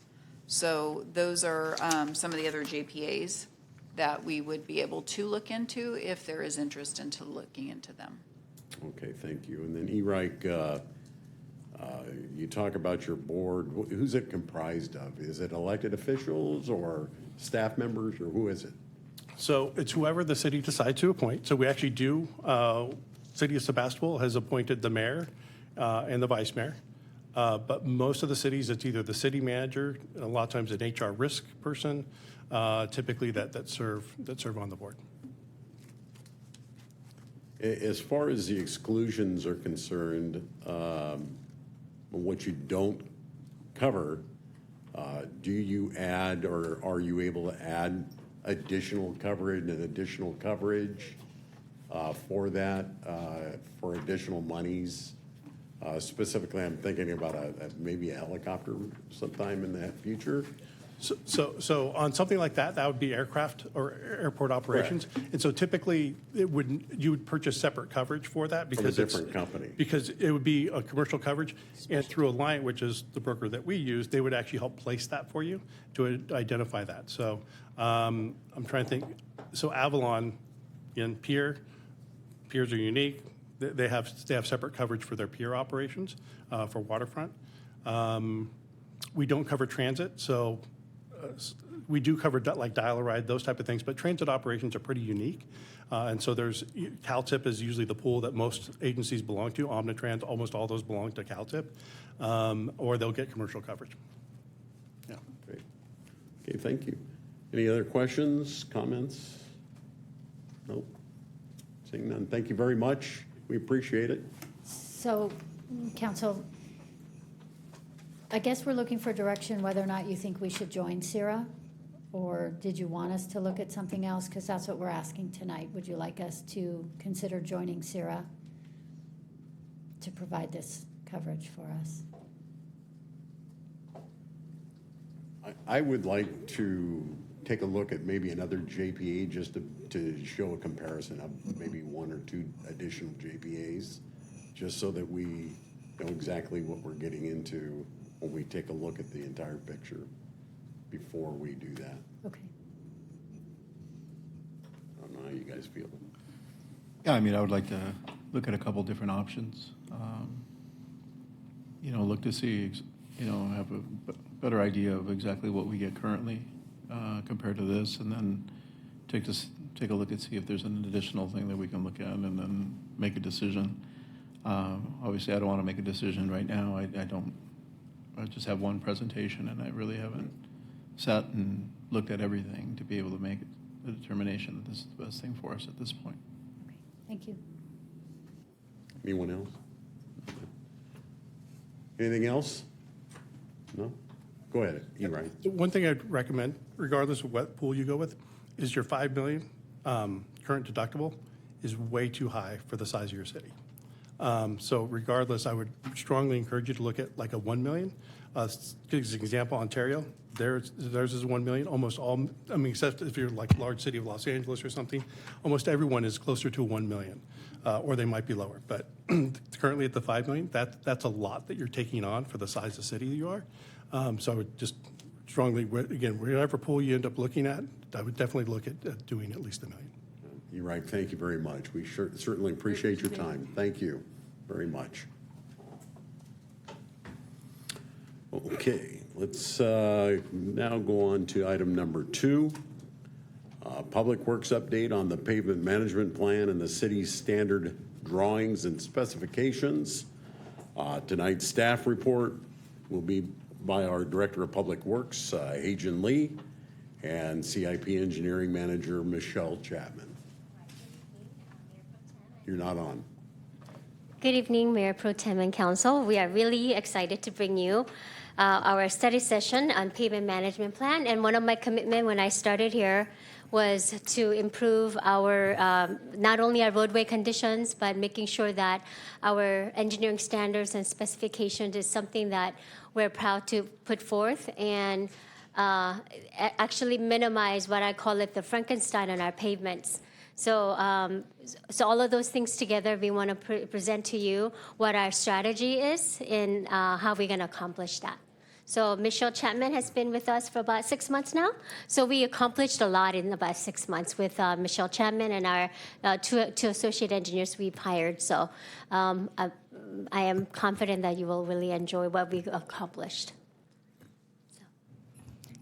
So those are some of the other JPAs that we would be able to look into if there is interest into looking into them. Okay, thank you. And then E-Rike, you talk about your board. Who's it comprised of? Is it elected officials or staff members, or who is it? So it's whoever the city decides to appoint. So we actually do, City of Sebastopol has appointed the mayor and the vice mayor. But most of the cities, it's either the city manager, a lot of times an HR risk person, typically that serve on the board. As far as the exclusions are concerned, what you don't cover, do you add, or are you able to add additional coverage and additional coverage for that, for additional monies? Specifically, I'm thinking about maybe a helicopter sometime in the future. So on something like that, that would be aircraft or airport operations. Correct. And so typically, you would purchase separate coverage for that because from a different company. Because it would be a commercial coverage, and through Alliant, which is the broker that we use, they would actually help place that for you to identify that. So I'm trying to think. So Avalon, piers are unique. They have separate coverage for their pier operations for waterfront. We don't cover transit, so we do cover like dial-a-ride, those type of things, but transit operations are pretty unique. And so CalTIP is usually the pool that most agencies belong to. Omnitrans, almost all those belong to CalTIP, or they'll get commercial coverage. Yeah. Great. Okay, thank you. Any other questions, comments? Nope. Seeing none. Thank you very much. We appreciate it. So, Council, I guess we're looking for direction whether or not you think we should join CIRA, or did you want us to look at something else? Because that's what we're asking tonight. Would you like us to consider joining CIRA to provide this coverage for us? I would like to take a look at maybe another JPA just to show a comparison of maybe one or two additional JPAs, just so that we know exactly what we're getting into when we take a look at the entire picture before we do that. Okay. I don't know how you guys feel. Yeah, I mean, I would like to look at a couple different options. Look to see, have a better idea of exactly what we get currently compared to this, and then take take a look and see if there's an additional thing that we can look at and then make a decision. Obviously, I don't want to make a decision right now. I just have one presentation, and I really haven't sat and looked at everything to be able to make a determination that this is the best thing for us at this point. Okay, thank you. Anyone else? Anything else? No? Go ahead, you're right. One thing I'd recommend, regardless of what pool you go with, is your 5 million current deductible is way too high for the size of your city. So regardless, I would strongly encourage you to look at like a 1 million. As an example, Ontario, theirs is 1 million. Almost all, I mean, except if you're like large city of Los Angeles or something, almost everyone is closer to 1 million, or they might be lower. But currently at the 5 million, that's a lot that you're taking on for the size of city you are. So I would just strongly, again, whatever pool you end up looking at, I would definitely look at doing at least $1 million. You're right, thank you very much. We certainly appreciate your time. Thank you very much. Okay, let's now go on to item number 2. Public Works update on the pavement management plan and the city's standard drawings and specifications. Tonight's staff report will be by our Director of Public Works, Hajin Lee, and CIP Engineering Manager, Michelle Chapman. You're not on. Good evening, Mayor Pro Tem and Council. We are really excited to bring you our study session on pavement management plan. And one of my commitments when I started here was to improve our, not only our roadway conditions, but making sure that our engineering standards and specifications is something that we're proud to put forth and actually minimize what I call it the Frankenstein on our pavements. So, so all of those things together, we want to present to you what our strategy is and how we're going to accomplish that. So Michelle Chapman has been with us for about 6 months now. So we accomplished a lot in about 6 months with Michelle Chapman and our two associate engineers we've hired. So I am confident that you will really enjoy what we've accomplished.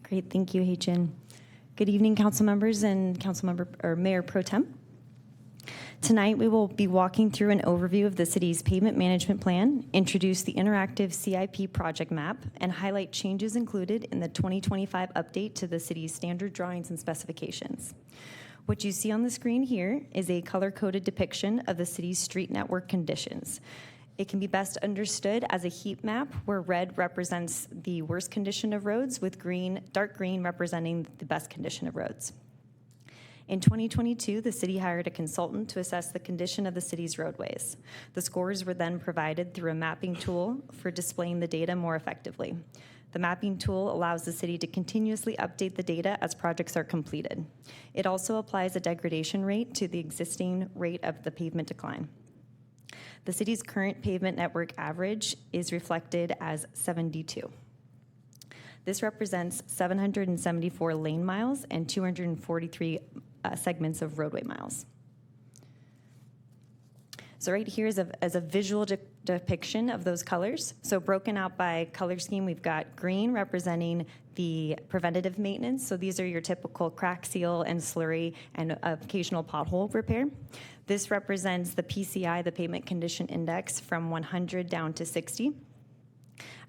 Great, thank you, Hajin. Good evening, council members and Mayor Pro Tem. Tonight, we will be walking through an overview of the city's pavement management plan, introduce the interactive CIP project map, and highlight changes included in the 2025 update to the city's standard drawings and specifications. What you see on the screen here is a color-coded depiction of the city's street network conditions. It can be best understood as a heat map where red represents the worst condition of roads with dark green representing the best condition of roads. In 2022, the city hired a consultant to assess the condition of the city's roadways. The scores were then provided through a mapping tool for displaying the data more effectively. The mapping tool allows the city to continuously update the data as projects are completed. It also applies a degradation rate to the existing rate of the pavement decline. The city's current pavement network average is reflected as 72. This represents 774 lane miles and 243 segments of roadway miles. So right here is a visual depiction of those colors. So broken out by color scheme, we've got green representing the preventative maintenance. So these are your typical crack seal and slurry and occasional pothole repair. This represents the PCI, the pavement condition index, from 100 down to 60.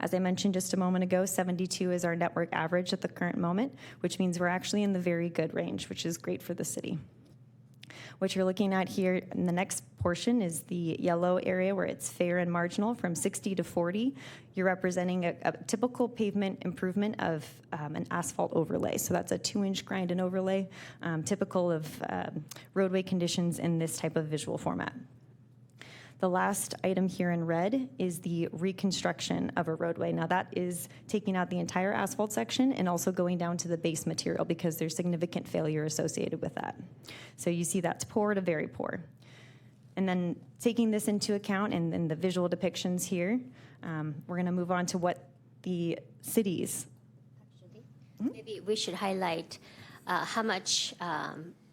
As I mentioned just a moment ago, 72 is our network average at the current moment, which means we're actually in the very good range, which is great for the city. What you're looking at here in the next portion is the yellow area where it's fair and marginal from 60 to 40. You're representing a typical pavement improvement of an asphalt overlay. So that's a 2-inch grind and overlay, typical of roadway conditions in this type of visual format. The last item here in red is the reconstruction of a roadway. Now that is taking out the entire asphalt section and also going down to the base material because there's significant failure associated with that. So you see that's poor to very poor. And then taking this into account and the visual depictions here, we're gonna move on to what the cities. Actually, maybe we should highlight how much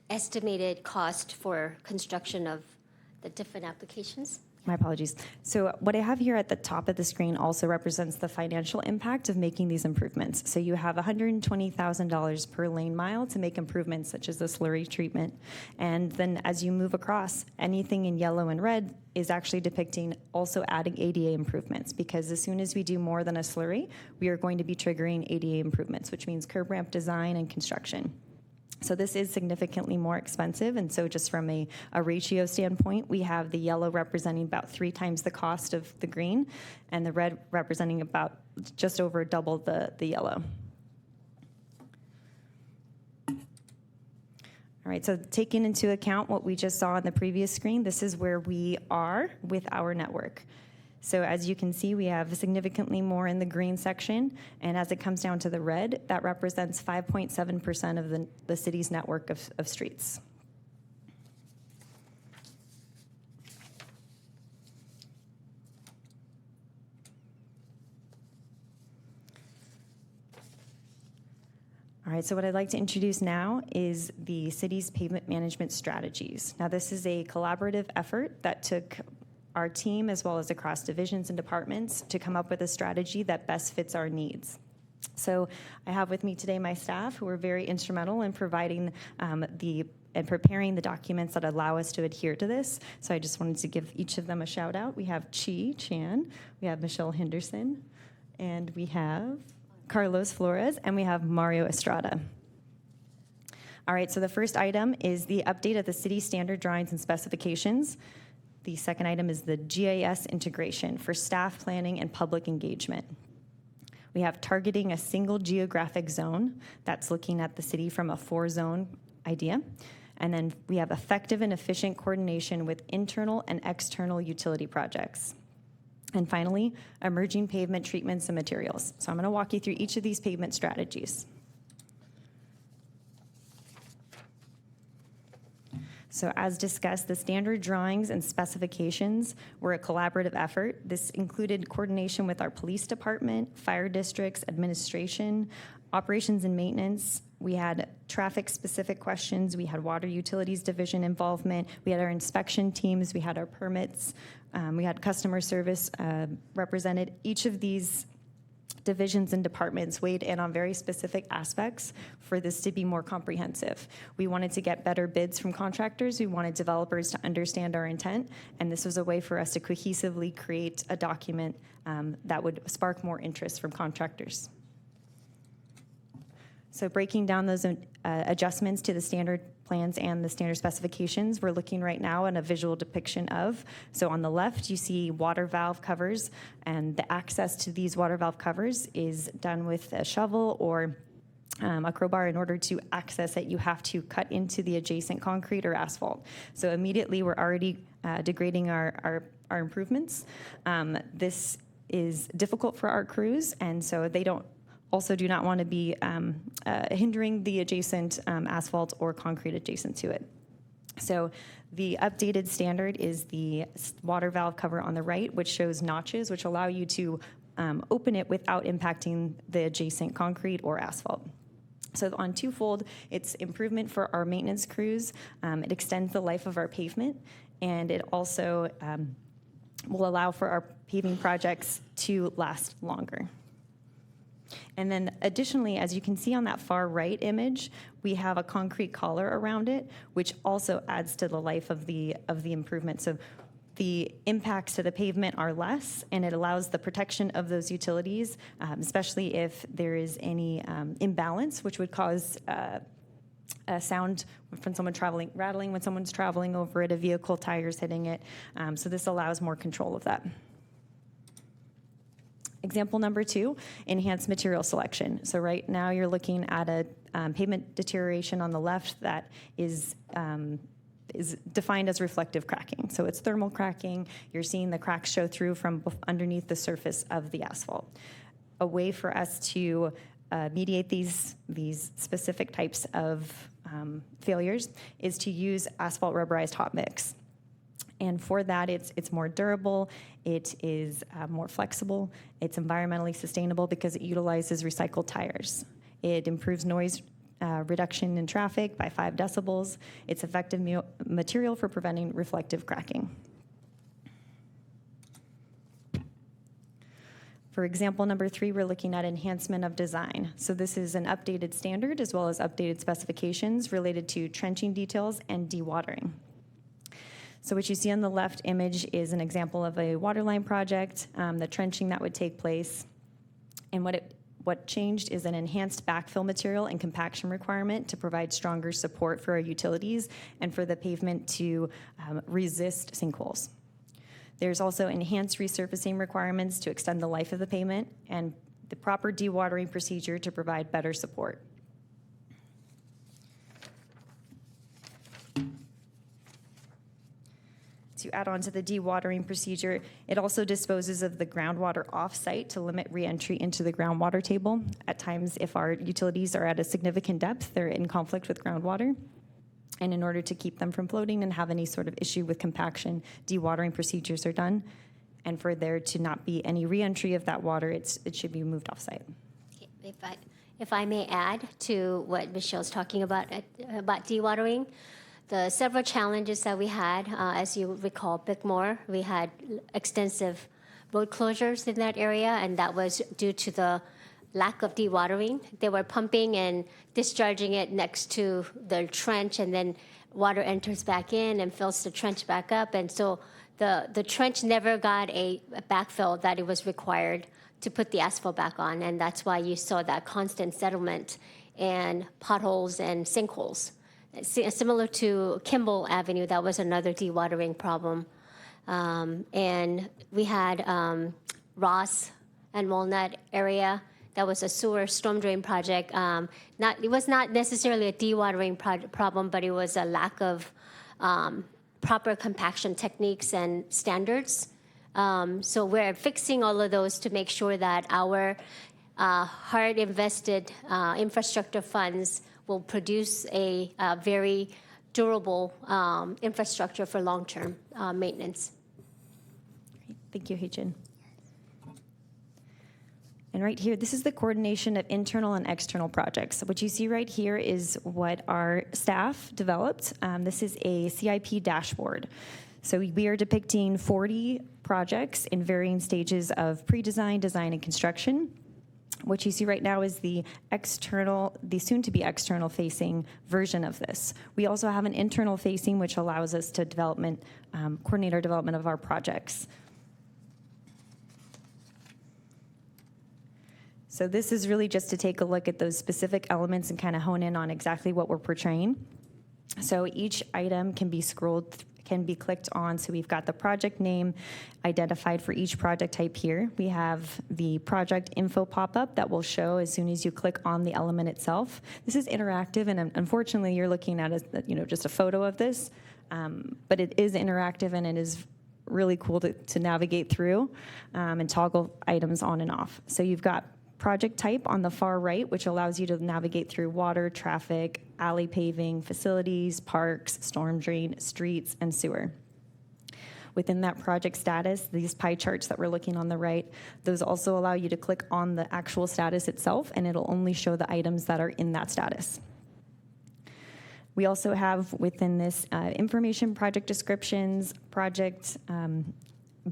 estimated cost for construction of the different applications. My apologies. So what I have here at the top of the screen also represents the financial impact of making these improvements. So you have $120,000 per lane mile to make improvements such as the slurry treatment. And then as you move across, anything in yellow and red is actually depicting also adding ADA improvements, because as soon as we do more than a slurry, we are going to be triggering ADA improvements, which means curb ramp design and construction. So this is significantly more expensive, and so just from a ratio standpoint, we have the yellow representing about 3 times the cost of the green, and the red representing about just over double the yellow. All right, so taking into account what we just saw on the previous screen, this is where we are with our network. So as you can see, we have significantly more in the green section, and as it comes down to the red, that represents 5.7% of the city's network of streets. All right, so what I'd like to introduce now is the city's pavement management strategies. Now, this is a collaborative effort that took our team, as well as across divisions and departments, to come up with a strategy that best fits our needs. So I have with me today my staff, who are very instrumental in providing and preparing the documents that allow us to adhere to this. So I just wanted to give each of them a shout out. We have Chi Chan, we have Michelle Henderson, and we have Carlos Flores, and we have Mario Estrada. All right, so the first item is the update of the city standard drawings and specifications. The second item is the GIS integration for staff planning and public engagement. We have targeting a single geographic zone that's looking at the city from a 4-zone idea. And then we have effective and efficient coordination with internal and external utility projects. And finally, emerging pavement treatments and materials. So I'm going to walk you through each of these pavement strategies. So as discussed, the standard drawings and specifications were a collaborative effort. This included coordination with our police department, fire districts, administration, operations and maintenance. We had traffic-specific questions. We had water utilities division involvement. We had our inspection teams. We had our permits. We had customer service represented. Each of these divisions and departments weighed in on very specific aspects for this to be more comprehensive. We wanted to get better bids from contractors. We wanted developers to understand our intent, and this was a way for us to cohesively create a document that would spark more interest from contractors. So breaking down those adjustments to the standard plans and the standard specifications, we're looking right now at a visual depiction of. So on the left, you see water valve covers, and the access to these water valve covers is done with a shovel or a crowbar. In order to access it, you have to cut into the adjacent concrete or asphalt. So immediately, we're already degrading our improvements. This is difficult for our crews, and so they do not want to be hindering the adjacent asphalt or concrete adjacent to it. So the updated standard is the water valve cover on the right, which shows notches, which allow you to open it without impacting the adjacent concrete or asphalt. So on twofold, it's improvement for our maintenance crews. It extends the life of our pavement, and it also will allow for our paving projects to last longer. And then additionally, as you can see on that far right image, we have a concrete collar around it, which also adds to the life of the improvement. So the impacts to the pavement are less, and it allows the protection of those utilities, especially if there is any imbalance, which would cause a sound from someone rattling when someone's traveling over it, a vehicle, tires hitting it. So this allows more control of that. Example number 2, enhanced material selection. So right now you're looking at a pavement deterioration on the left that is defined as reflective cracking. So it's thermal cracking. You're seeing the cracks show through from underneath the surface of the asphalt. A way for us to mediate these specific types of failures is to use asphalt rubberized hot mix. And for that, it's more durable, it is more flexible, it's environmentally sustainable because it utilizes recycled tires. It improves noise reduction in traffic by 5 decibels. It's effective material for preventing reflective cracking. For example, number 3, we're looking at enhancement of design. So this is an updated standard as well as updated specifications related to trenching details and dewatering. So what you see on the left image is an example of a waterline project, the trenching that would take place. And what changed is an enhanced backfill material and compaction requirement to provide stronger support for our utilities and for the pavement to resist sinkholes. There's also enhanced resurfacing requirements to extend the life of the pavement and the proper dewatering procedure to provide better support. To add on to the dewatering procedure, it also disposes of the groundwater off-site to limit re-entry into the groundwater table. At times, if our utilities are at a significant depth, they're in conflict with groundwater. And in order to keep them from floating and have any sort of issue with compaction, dewatering procedures are done. And for there to not be any re-entry of that water, it should be moved off-site. If I may add to what Michelle's talking about dewatering, the several challenges that we had, as you recall, Bickmore, we had extensive road closures in that area, and that was due to the lack of dewatering. They were pumping and discharging it next to the trench, and then water enters back in and fills the trench back up. And so the trench never got a backfill that it was required to put the asphalt back on, and that's why you saw that constant settlement and potholes and sinkholes. Similar to Kimball Avenue, that was another dewatering problem. And we had Ross and Walnut area. That was a sewer storm drain project. It was not necessarily a dewatering problem, but it was a lack of proper compaction techniques and standards. So we're fixing all of those to make sure that our hard invested infrastructure funds will produce a very durable infrastructure for long-term maintenance. Thank you, Hee-Jin. And right here, this is the coordination of internal and external projects. So what you see right here is what our staff developed. This is a CIP dashboard. So we are depicting 40 projects in varying stages of pre-design, design, and construction. What you see right now is the soon-to-be external-facing version of this. We also have an internal-facing, which allows us to coordinate our development of our projects. So this is really just to take a look at those specific elements and kind of hone in on exactly what we're portraying. So each item can be clicked on. So we've got the project name identified for each project type here. We have the project info pop-up that will show as soon as you click on the element itself. This is interactive, and unfortunately you're looking at just a photo of this, but it is interactive and it is really cool to navigate through and toggle items on and off. So you've got project type on the far right, which allows you to navigate through water, traffic, alley paving, facilities, parks, storm drain, streets, and sewer. Within that project status, these pie charts that we're looking on the right, those also allow you to click on the actual status itself, and it'll only show the items that are in that status. We also have within this information, project descriptions, project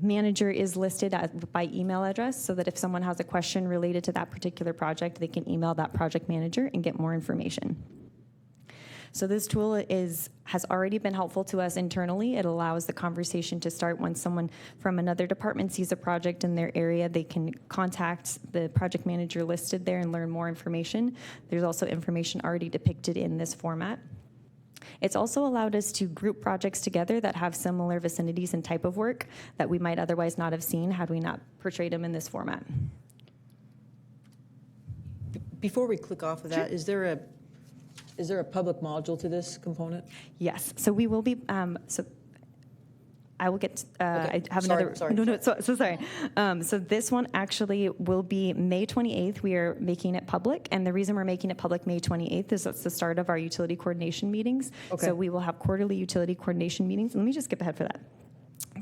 manager is listed by email address, so that if someone has a question related to that particular project, they can email that project manager and get more information. So this tool has already been helpful to us internally. It allows the conversation to start when someone from another department sees a project in their area. They can contact the project manager listed there and learn more information. There's also information already depicted in this format. It's also allowed us to group projects together that have similar vicinities and type of work that we might otherwise not have seen had we not portrayed them in this format. Before we click off of that, is there a public module to this component? Yes, so we will be, I will get, I have Sorry, another. sorry. No, so sorry. So this one actually will be May 28th. We are making it public, and the reason we're making it public May 28th is that's the start of our utility coordination meetings. Okay. So we will have quarterly utility coordination meetings. Let me just skip ahead for that.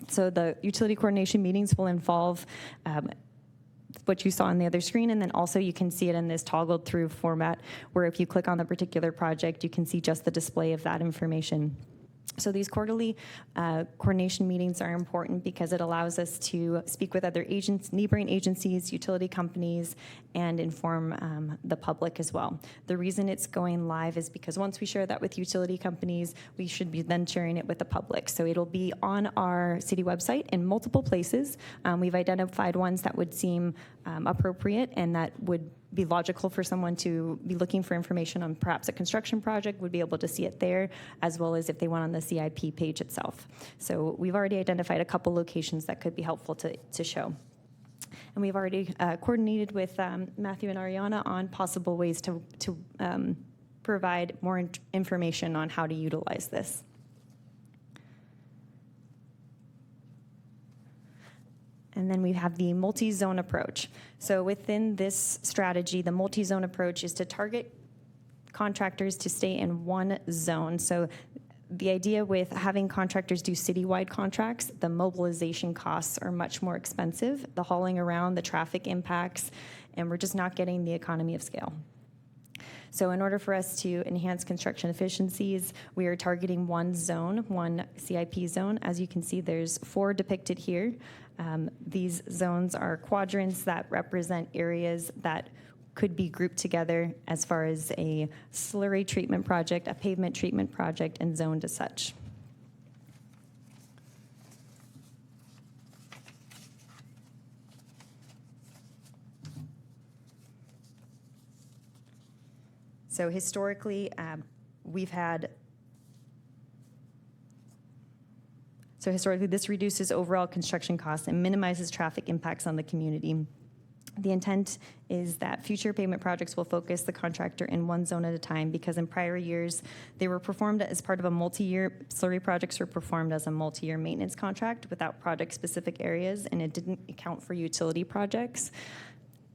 So the utility coordination meetings will involve what you saw on the other screen, and then also you can see it in this toggled through format, where if you click on the particular project, you can see just the display of that information. So these quarterly coordination meetings are important because it allows us to speak with other agents, neighboring agencies, utility companies, and inform the public as well. The reason it's going live is because once we share that with utility companies, we should be then sharing it with the public. So it'll be on our city website in multiple places. We've identified ones that would seem appropriate and that would be logical for someone to be looking for information on perhaps a construction project, would be able to see it there, as well as if they went on the CIP page itself. So we've already identified a couple locations that could be helpful to show. And we've already coordinated with Matthew and Ariana on possible ways to provide more information on how to utilize this. And then we have the multi-zone approach. So within this strategy, the multi-zone approach is to target contractors to stay in one zone. So the idea with having contractors do citywide contracts, the mobilization costs are much more expensive, the hauling around, the traffic impacts, and we're just not getting the economy of scale. So in order for us to enhance construction efficiencies, we are targeting one zone, one CIP zone. As you can see, there's 4 depicted here. These zones are quadrants that represent areas that could be grouped together as far as a slurry treatment project, a pavement treatment project, and zoned as such. So historically, this reduces overall construction costs and minimizes traffic impacts on the community. The intent is that future pavement projects will focus the contractor in one zone at a time, because in prior years, they were performed as part of a multi-year, slurry projects were performed as a multi-year maintenance contract without project-specific areas, and it didn't account for utility projects.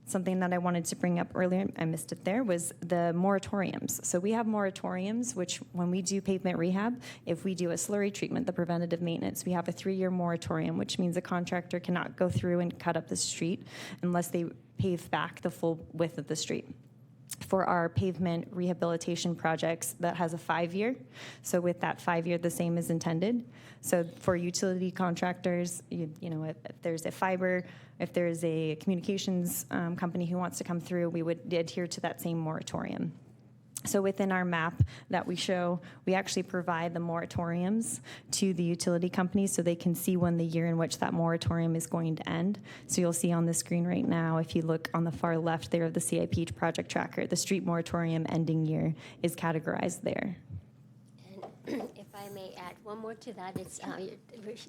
Something that I wanted to bring up earlier, I missed it there, was the moratoriums. So we have moratoriums, which when we do pavement rehab, if we do a slurry treatment, the preventative maintenance, we have a 3-year moratorium, which means a contractor cannot go through and cut up the street unless they pave back the full width of the street. For our pavement rehabilitation projects, that has a 5-year. So with that 5-year, the same is intended. So for utility contractors, you know, if there's a fiber, if there's a communications company who wants to come through, we would adhere to that same moratorium. So within our map that we show, we actually provide the moratoriums to the utility companies so they can see when the year in which that moratorium is going to end. So you'll see on the screen right now, if you look on the far left there of the CIP project tracker, the street moratorium ending year is categorized there. And if I may add one more to that, it's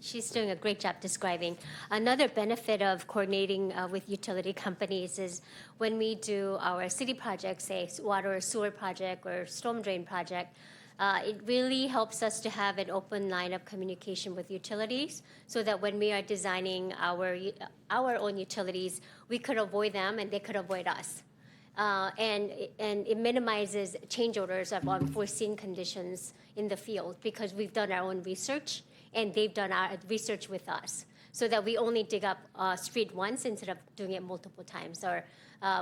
she's doing a great job describing. Another benefit of coordinating with utility companies is when we do our city projects, say water or sewer project or storm drain project, it really helps us to have an open line of communication with utilities, so that when we are designing our own utilities, we could avoid them and they could avoid us. And it minimizes change orders of unforeseen conditions in the field, because we've done our own research and they've done our research with us, so that we only dig up a street once instead of doing it multiple times, or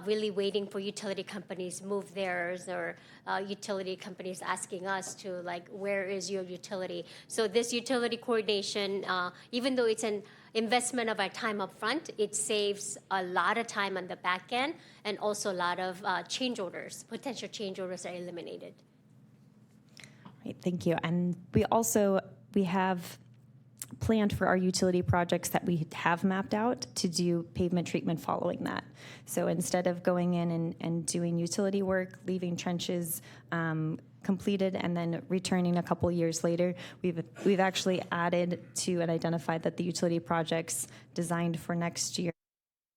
really waiting for utility companies move theirs, or utility companies asking us to, like, where is your utility? So this utility coordination, even though it's an investment of our time up front, it saves a lot of time on the back end, and also a lot of change orders, potential change orders are eliminated. Right, thank you. And we have planned for our utility projects that we have mapped out to do pavement treatment following that. So instead of going in and doing utility work, leaving trenches completed and then returning a couple years later, we've actually added to and identified that the utility projects designed for next year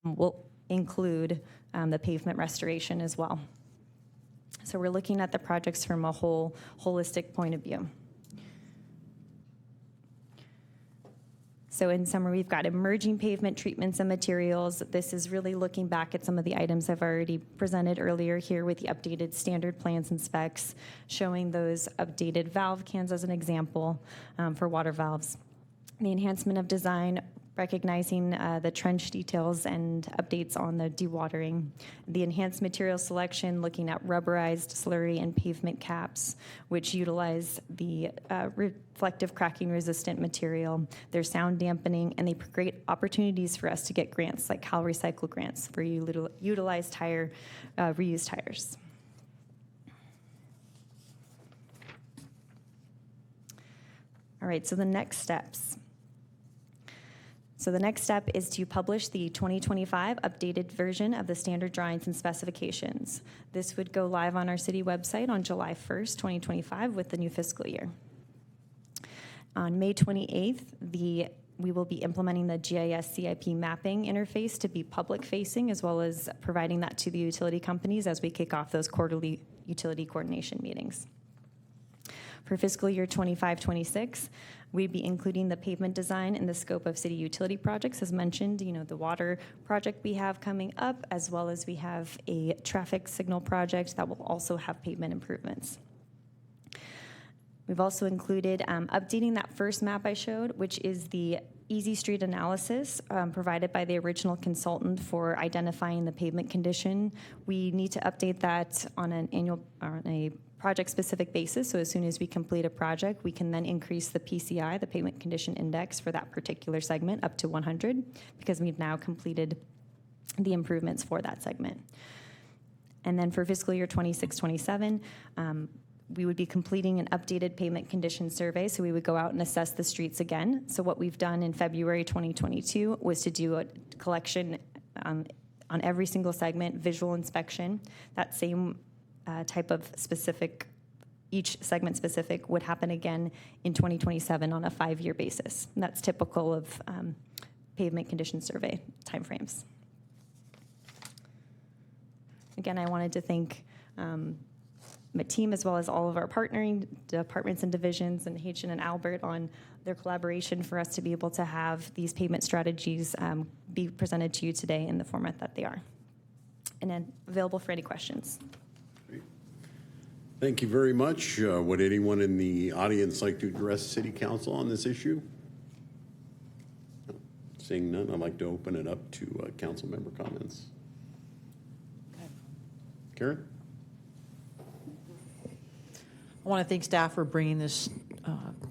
will include the pavement restoration as well. So we're looking at the projects from a holistic point of view. So in summary, we've got emerging pavement treatments and materials. This is really looking back at some of the items I've already presented earlier here with the updated standard plans and specs, showing those updated valve cans as an example for water valves. The enhancement of design recognizing the trench details and updates on the dewatering. The enhanced material selection, looking at rubberized slurry and pavement caps, which utilize the reflective cracking resistant material. They're sound dampening, and they create opportunities for us to get grants like Cal Recycle grants for utilized tire, reused tires. All right, so the next steps. So the next step is to publish the 2025 updated version of the standard drawings and specifications. This would go live on our city website on July 1st, 2025 with the new fiscal year. On May 28th, we will be implementing the GIS CIP mapping interface to be public facing, as well as providing that to the utility companies as we kick off those quarterly utility coordination meetings. For fiscal year 25-26, we'd be including the pavement design in the scope of city utility projects, as mentioned, the water project we have coming up, as well as we have a traffic signal project that will also have pavement improvements. We've also included updating that first map I showed, which is the easy street analysis provided by the original consultant for identifying the pavement condition. We need to update that on a project-specific basis, so as soon as we complete a project, we can then increase the PCI, the pavement condition index, for that particular segment up to 100, because we've now completed the improvements for that segment. And then for fiscal year 26-27, we would be completing an updated pavement condition survey, so we would go out and assess the streets again. So what we've done in February 2022 was to do a collection on every single segment, visual inspection. That same type of specific, each segment specific, would happen again in 2027 on a 5-year basis. And that's typical of pavement condition survey timeframes. Again, I wanted to thank my team, as well as all of our partnering departments and divisions, and Haitian and Albert on their collaboration for us to be able to have these pavement strategies be presented to you today in the format that they are. And then available for any questions. Thank you very much. Would anyone in the audience like to address City Council on this issue? No. Seeing none, I'd like to open it up to council member comments. Karen? I want to thank staff for bringing this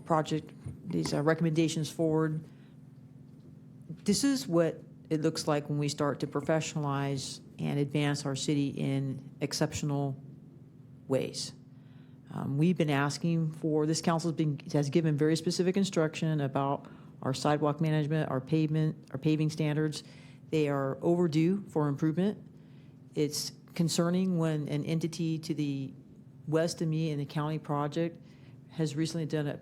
project, these recommendations forward. This is what it looks like when we start to professionalize and advance our city in exceptional ways. We've been asking for, this council has given very specific instruction about our sidewalk management, our paving standards. They are overdue for improvement. It's concerning when an entity to the west of me in the county project has recently done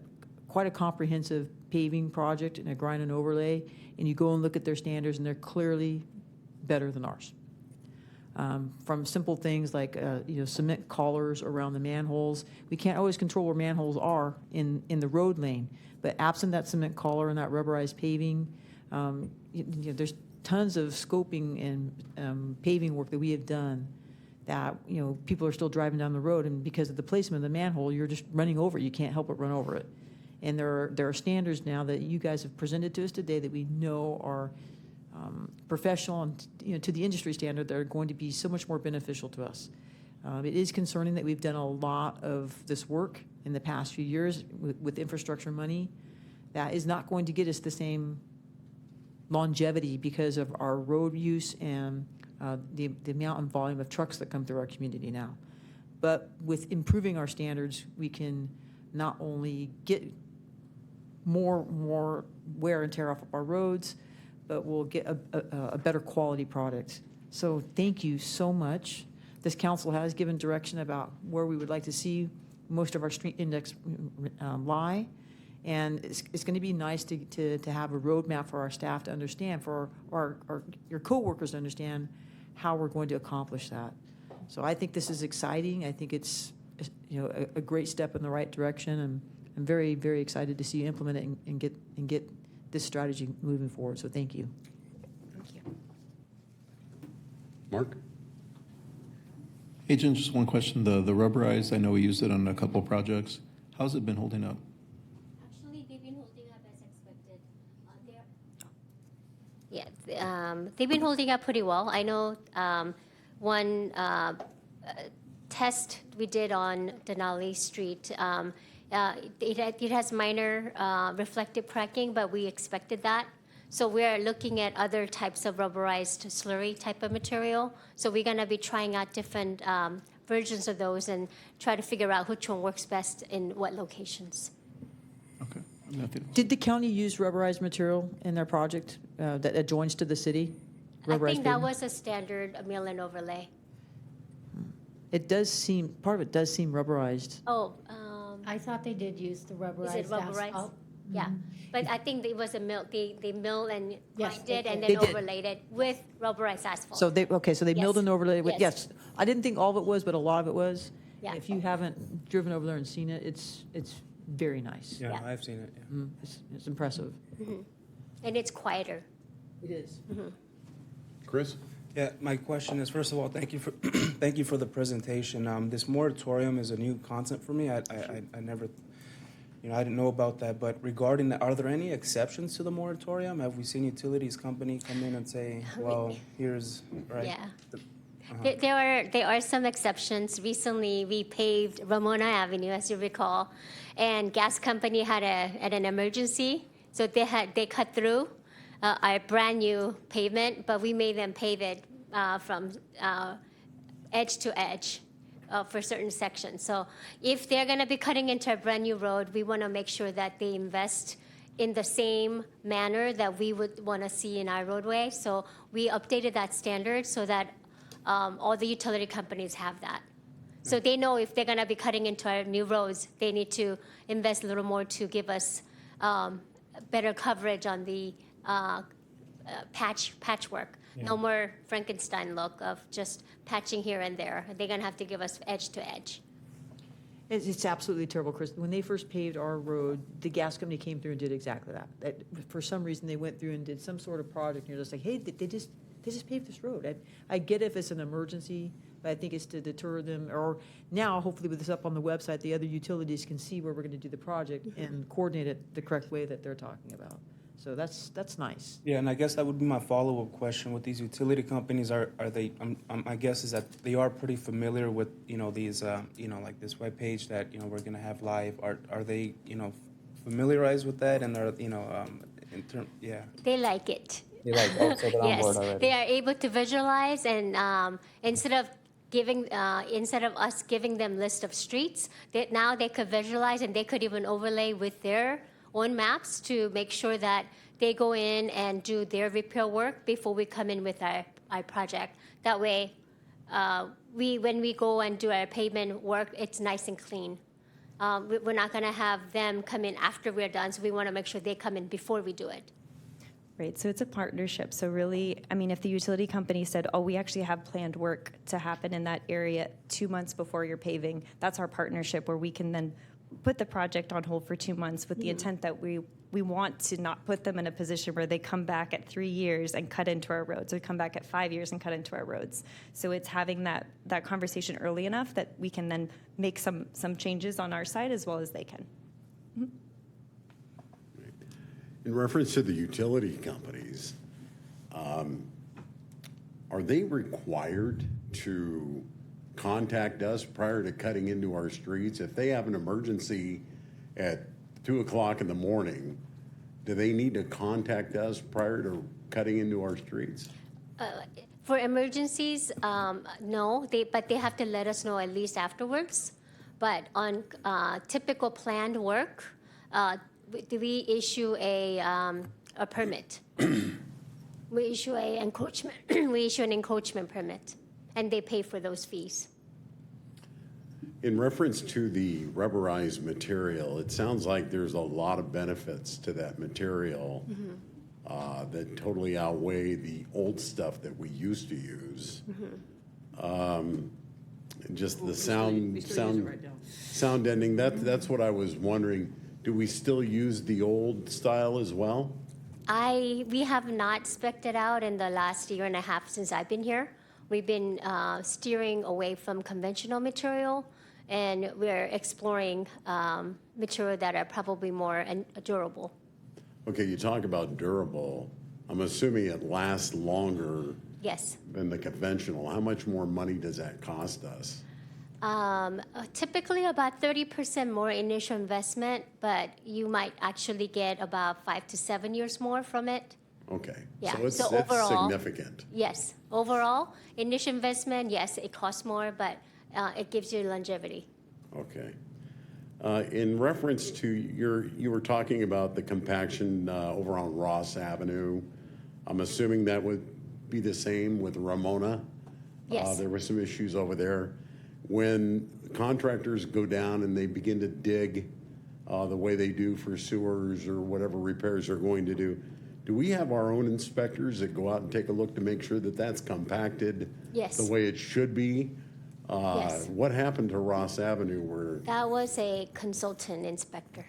quite a comprehensive paving project and a grind and overlay, and you go and look at their standards and they're clearly better than ours. From simple things like cement collars around the manholes. We can't always control where manholes are in the road lane, but absent that cement collar and that rubberized paving, there's tons of scoping and paving work that we have done that people are still driving down the road, and because of the placement of the manhole, you're just running over it. You can't help but run over it. And there are standards now that you guys have presented to us today that we know are professional and to the industry standard that are going to be so much more beneficial to us. It is concerning that we've done a lot of this work in the past few years with infrastructure money that is not going to get us the same longevity because of our road use and the amount and volume of trucks that come through our community now. But with improving our standards, we can not only get more wear and tear off of our roads, but we'll get a better quality product. So thank you so much. This council has given direction about where we would like to see most of our street index lie. And it's going to be nice to have a roadmap for our staff to understand, for your coworkers to understand how we're going to accomplish that. So I think this is exciting. I think it's a great step in the right direction, and I'm very, very excited to see you implement it and get this strategy moving forward. So thank you. Thank you. Mark? Hey, Jen, just one question. The rubberized, I know we used it on a couple of projects. How's it been holding up? Actually, they've been holding up as expected. they've been holding up pretty well. I know one test we did on Denali Street, it has minor reflective cracking, but we expected that. So we're looking at other types of rubberized slurry type of material. So we're going to be trying out different versions of those and try to figure out which one works best in what locations. Okay. Nothing. Did the county use rubberized material in their project that adjoins to the city? I Rubberized think that pavement? was a standard mill and overlay. It does seem, part of it does seem rubberized. Oh, I thought they did use the is rubberized it rubberized? asphalt. Yeah, but I think it was a mill, they mill and Yes, grind they it and did. then They did. overlaid it with rubberized asphalt. So they, okay, so they milled Yes. and overlaid with, Yes. yes. I didn't think all of it was, but a lot of it was. Yeah. If you haven't driven over there and seen it, it's very nice. Yeah. I've seen it, yeah. It's impressive. And it's quieter. It is. Chris? Yeah, my question is, first of all, thank you for, thank you for the presentation. This moratorium is a new concept for me. I never, I didn't know about that. But regarding that, are there any exceptions to the moratorium? Have we seen utilities company come in and say, well, here's, right? Yeah. There are some exceptions. Recently, we paved Ramona Avenue, as you recall, and gas company had an emergency, so they cut through our brand new pavement, but we made them pave it from edge to edge for certain sections. So if they're going to be cutting into a brand new road, we want to make sure that they invest in the same manner that we would want to see in our roadway. So we updated that standard so that all the utility companies have that. So they know if they're going to be cutting into our new roads, they need to invest a little more to give us better coverage on the patchwork. No more Frankenstein look of just patching here and there. They're going to have to give us edge to edge. It's absolutely terrible, Chris. When they first paved our road, the gas company came through and did exactly that. For some reason, they went through and did some sort of project, and you're just like, hey, they just paved this road. I get if it's an emergency, but I think it's to deter them, or now, hopefully with this up on the website, the other utilities can see where we're gonna do the project and coordinate it the correct way that they're talking about. So that's nice. Yeah, and I guess that would be my follow-up question with these utility companies. Are they? My guess is that they are pretty familiar with these like this webpage that we're gonna have live. Are they familiarized with that, and are yeah. They like it. They like so they're on board Yes, already. they are able to visualize, and instead of us giving them list of streets, now they could visualize, and they could even overlay with their own maps to make sure that they go in and do their repair work before we come in with our project. That way, when we go and do our pavement work, it's nice and clean. We're not going to have them come in after we're done, so we want to make sure they come in before we do it. Right, so it's a partnership. So really, I mean, if the utility company said, oh, we actually have planned work to happen in that area 2 months before you're paving, that's our partnership where we can then put the project on hold for 2 months with the intent that we want to not put them in a position where they come back at 3 years and cut into our roads, or come back at 5 years and cut into our roads. So it's having that conversation early enough that we can then make some changes on our side as well as they can. In reference to the utility companies, are they required to contact us prior to cutting into our streets? If they have an emergency at 2 o'clock in the morning, do they need to contact us prior to cutting into our streets? For emergencies, no, but they have to let us know at least afterwards. But on typical planned work, we issue a permit. We issue an encroachment permit, and they pay for those fees. In reference to the rubberized material, it sounds like there's a lot of benefits to that material that totally outweigh the old stuff that we used to use. Just the sound ending, that's what I was wondering. Do we still use the old style as well? We have not spec'd it out in the last year and a half since I've been here. We've been steering away from conventional material, and we're exploring material that are probably more durable. Okay, you talk about durable. I'm assuming it lasts longer Yes. than the conventional. How much more money does that cost us? Typically about 30% more initial investment, but you might actually get about 5 to 7 years more from it. Okay. Yeah, So it's so overall- significant. Yes, overall, initial investment, yes, it costs more, but it gives you longevity. Okay. In reference to you were talking about the compaction over on Ross Avenue. I'm assuming that would be the same with Ramona? Yes. There were some issues over there. When contractors go down and they begin to dig the way they do for sewers or whatever repairs they're going to do we have our own inspectors that go out and take a look to make sure that that's compacted Yes. the way it should be? Yes. What happened to Ross Avenue where, That was a consultant inspector,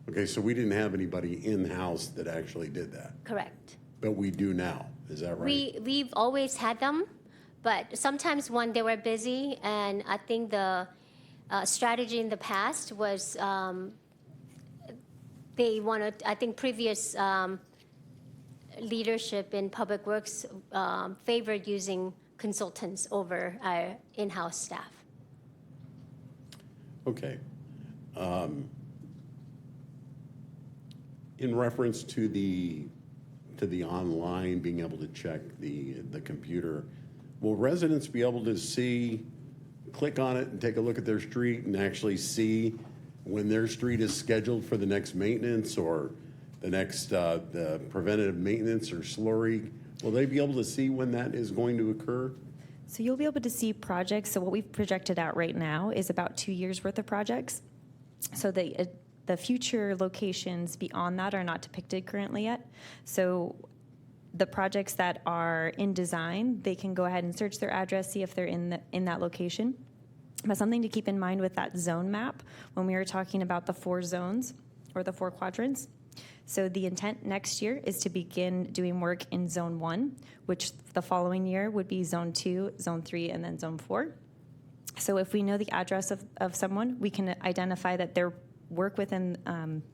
okay, so we didn't have anybody in-house that actually did that, correct. but we do now, is that right? We've always had them, but sometimes when they were busy, and I think the strategy in the past was they wanted, I think previous leadership in Public Works favored using consultants over our in-house staff. Okay. In reference to the online, being able to check the computer, will residents be able to see, click on it and take a look at their street and actually see when their street is scheduled for the next maintenance or the next the preventative maintenance or slurry? Will they be able to see when that is going to occur? So you'll be able to see projects. So what we've projected out right now is about 2 years worth of projects. So the future locations beyond that are not depicted currently yet. So the projects that are in design, they can go ahead and search their address, see if they're in that location. But something to keep in mind with that zone map, when we were talking about the 4 zones or the 4 quadrants. So the intent next year is to begin doing work in Zone 1, which the following year would be Zone 2, Zone 3, and then Zone 4. So if we know the address of someone, we can identify that their work within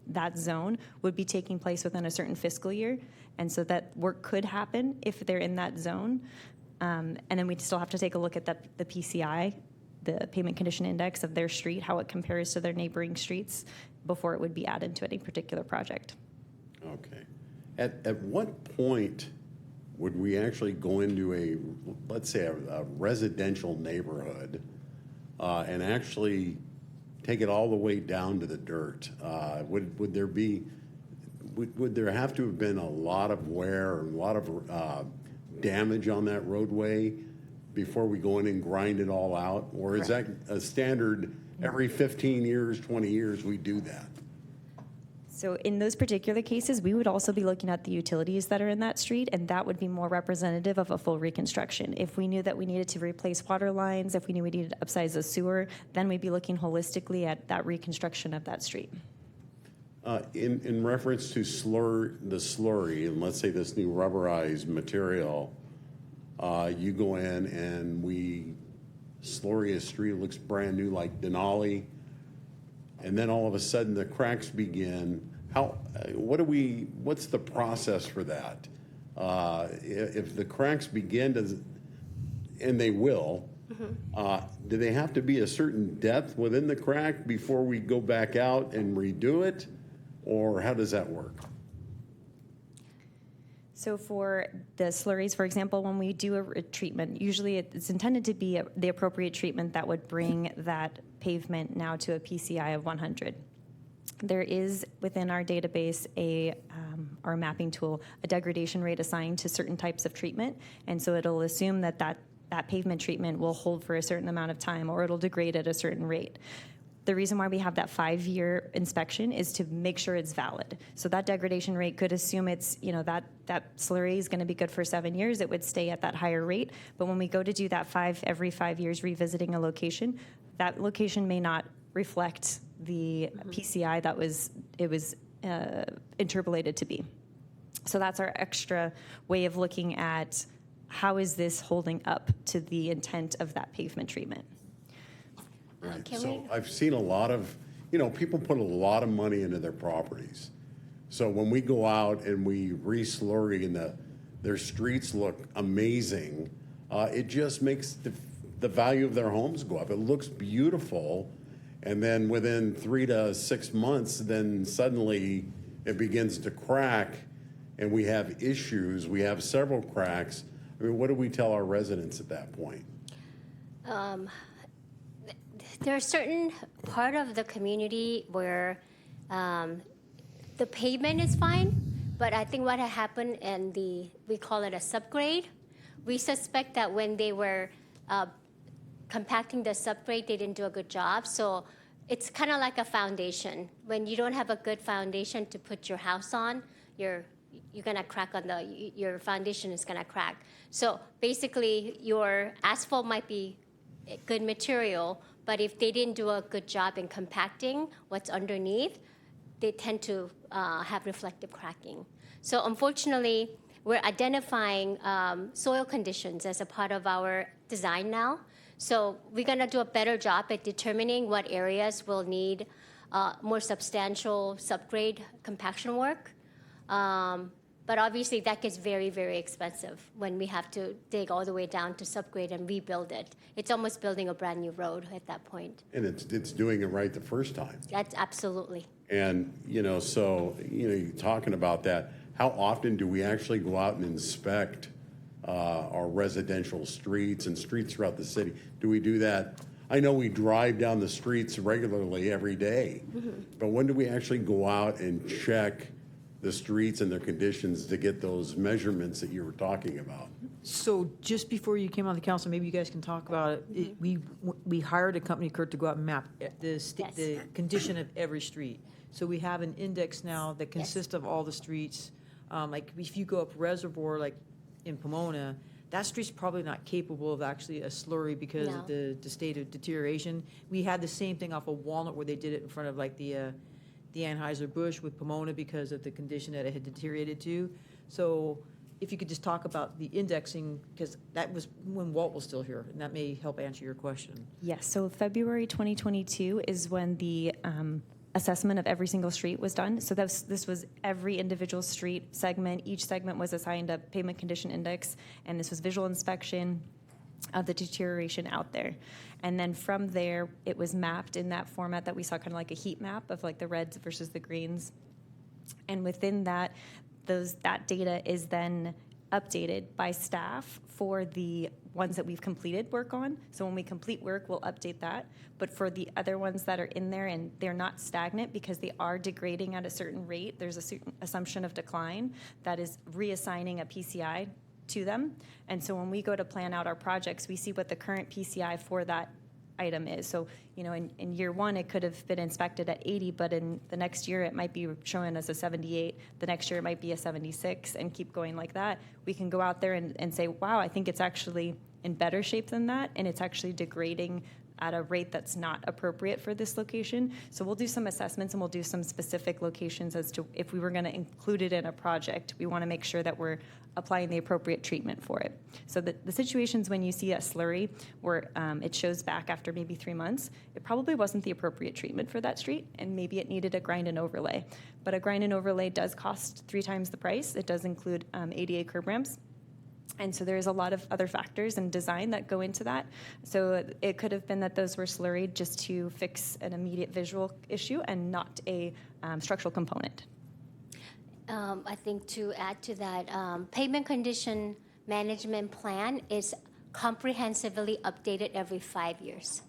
that zone would be taking place within a certain fiscal year. And so that work could happen if they're in that zone. And then we still have to take a look at the PCI, the payment condition index of their street, how it compares to their neighboring streets before it would be added to any particular project. Okay. At what point would we actually go into let's say a residential neighborhood and actually take it all the way down to the dirt? Would there have to have been a lot of wear or a lot of damage on that roadway before we go in and grind it all out? Or is that a standard every 15 years, 20 years we do that? So in those particular cases, we would also be looking at the utilities that are in that street, and that would be more representative of a full reconstruction. If we knew that we needed to replace water lines, if we knew we needed to upsize the sewer, then we'd be looking holistically at that reconstruction of that street. In reference to the slurry, and let's say this new rubberized material, you go in and we slurry a street, it looks brand new like Denali, and then all of a sudden the cracks begin. What's the process for that? If the cracks begin, and they will, do they have to be a certain depth within the crack before we go back out and redo it? Or how does that work? So for the slurries, for example, when we do a treatment, usually it's intended to be the appropriate treatment that would bring that pavement now to a PCI of 100. There is within our database our mapping tool, a degradation rate assigned to certain types of treatment, and so it'll assume that pavement treatment will hold for a certain amount of time, or it'll degrade at a certain rate. The reason why we have that 5-year inspection is to make sure it's valid. So that degradation rate could assume it's, that slurry is going to be good for 7 years. It would stay at that higher rate. But when we go to do that every 5 years revisiting a location, that location may not reflect the PCI that it was interpolated to be. So that's our extra way of looking at how is this holding up to the intent of that pavement treatment. Right. So I've seen a lot of, people put a lot of money into their properties. So when we go out and we re-slurry and their streets look amazing, it just makes the value of their homes go up. It looks beautiful, and then within 3 to 6 months, then suddenly it begins to crack, and we have issues. We have several cracks. I mean, what do we tell our residents at that point? There are certain part of the community where the pavement is fine, but I think what had happened in we call it a subgrade. We suspect that when they were compacting the subgrade, they didn't do a good job. So it's kind of like a foundation. When you don't have a good foundation to put your house on, you're gonna crack on your foundation is gonna crack. So basically, your asphalt might be good material, but if they didn't do a good job in compacting what's underneath, they tend to have reflective cracking. So unfortunately, we're identifying soil conditions as a part of our design now. So we're going to do a better job at determining what areas will need more substantial subgrade compaction work. But obviously, that gets very, very expensive when we have to dig all the way down to subgrade and rebuild it. It's almost building a brand new road at that point. And it's doing it right the first time. That's absolutely. And, so, you're talking about that. How often do we actually go out and inspect our residential streets and streets throughout the city? Do we do that? I know we drive down the streets regularly every day, but when do we actually go out and check the streets and their conditions to get those measurements that you were talking about? So just before you came on the council, maybe you guys can talk about it. We hired a company, Kurt, to go out and map the condition of every street. So we have an index now that consists of all the streets. Like if you go up Reservoir, like in Pomona, that street's probably not capable of actually a slurry because of the state of deterioration. We had the same thing off of Walnut where they did it in front of like the Anheuser-Busch with Pomona because of the condition that it had deteriorated to. So if you could just talk about the indexing, because that was when Walt was still here, and that may help answer your question. Yes, so February 2022 is when the assessment of every single street was done. So this was every individual street segment. Each segment was assigned a pavement condition index, and this was visual inspection of the deterioration out there. And then from there, it was mapped in that format that we saw, kind of like a heat map of like the reds versus the greens. And within that, that data is then updated by staff for the ones that we've completed work on. So when we complete work, we'll update that. But for the other ones that are in there and they're not stagnant because they are degrading at a certain rate, there's a certain assumption of decline that is reassigning a PCI to them. And so when we go to plan out our projects, we see what the current PCI for that item is. So, in year one, it could have been inspected at 80, but in the next year, it might be showing us a 78. The next year, it might be a 76, and keep going like that. We can go out there and say, wow, I think it's actually in better shape than that, and it's actually degrading at a rate that's not appropriate for this location. So we'll do some assessments and we'll do some specific locations as to if we were going to include it in a project. We want to make sure that we're applying the appropriate treatment for it. So the situations when you see a slurry where it shows back after maybe 3 months, it probably wasn't the appropriate treatment for that street, and maybe it needed a grind and overlay. But a grind and overlay does cost 3 times the price. It does include ADA curb ramps. And so there's a lot of other factors and design that go into that. So it could have been that those were slurried just to fix an immediate visual issue and not a structural component. I think to add to that, pavement condition management plan is comprehensively updated every 5 years.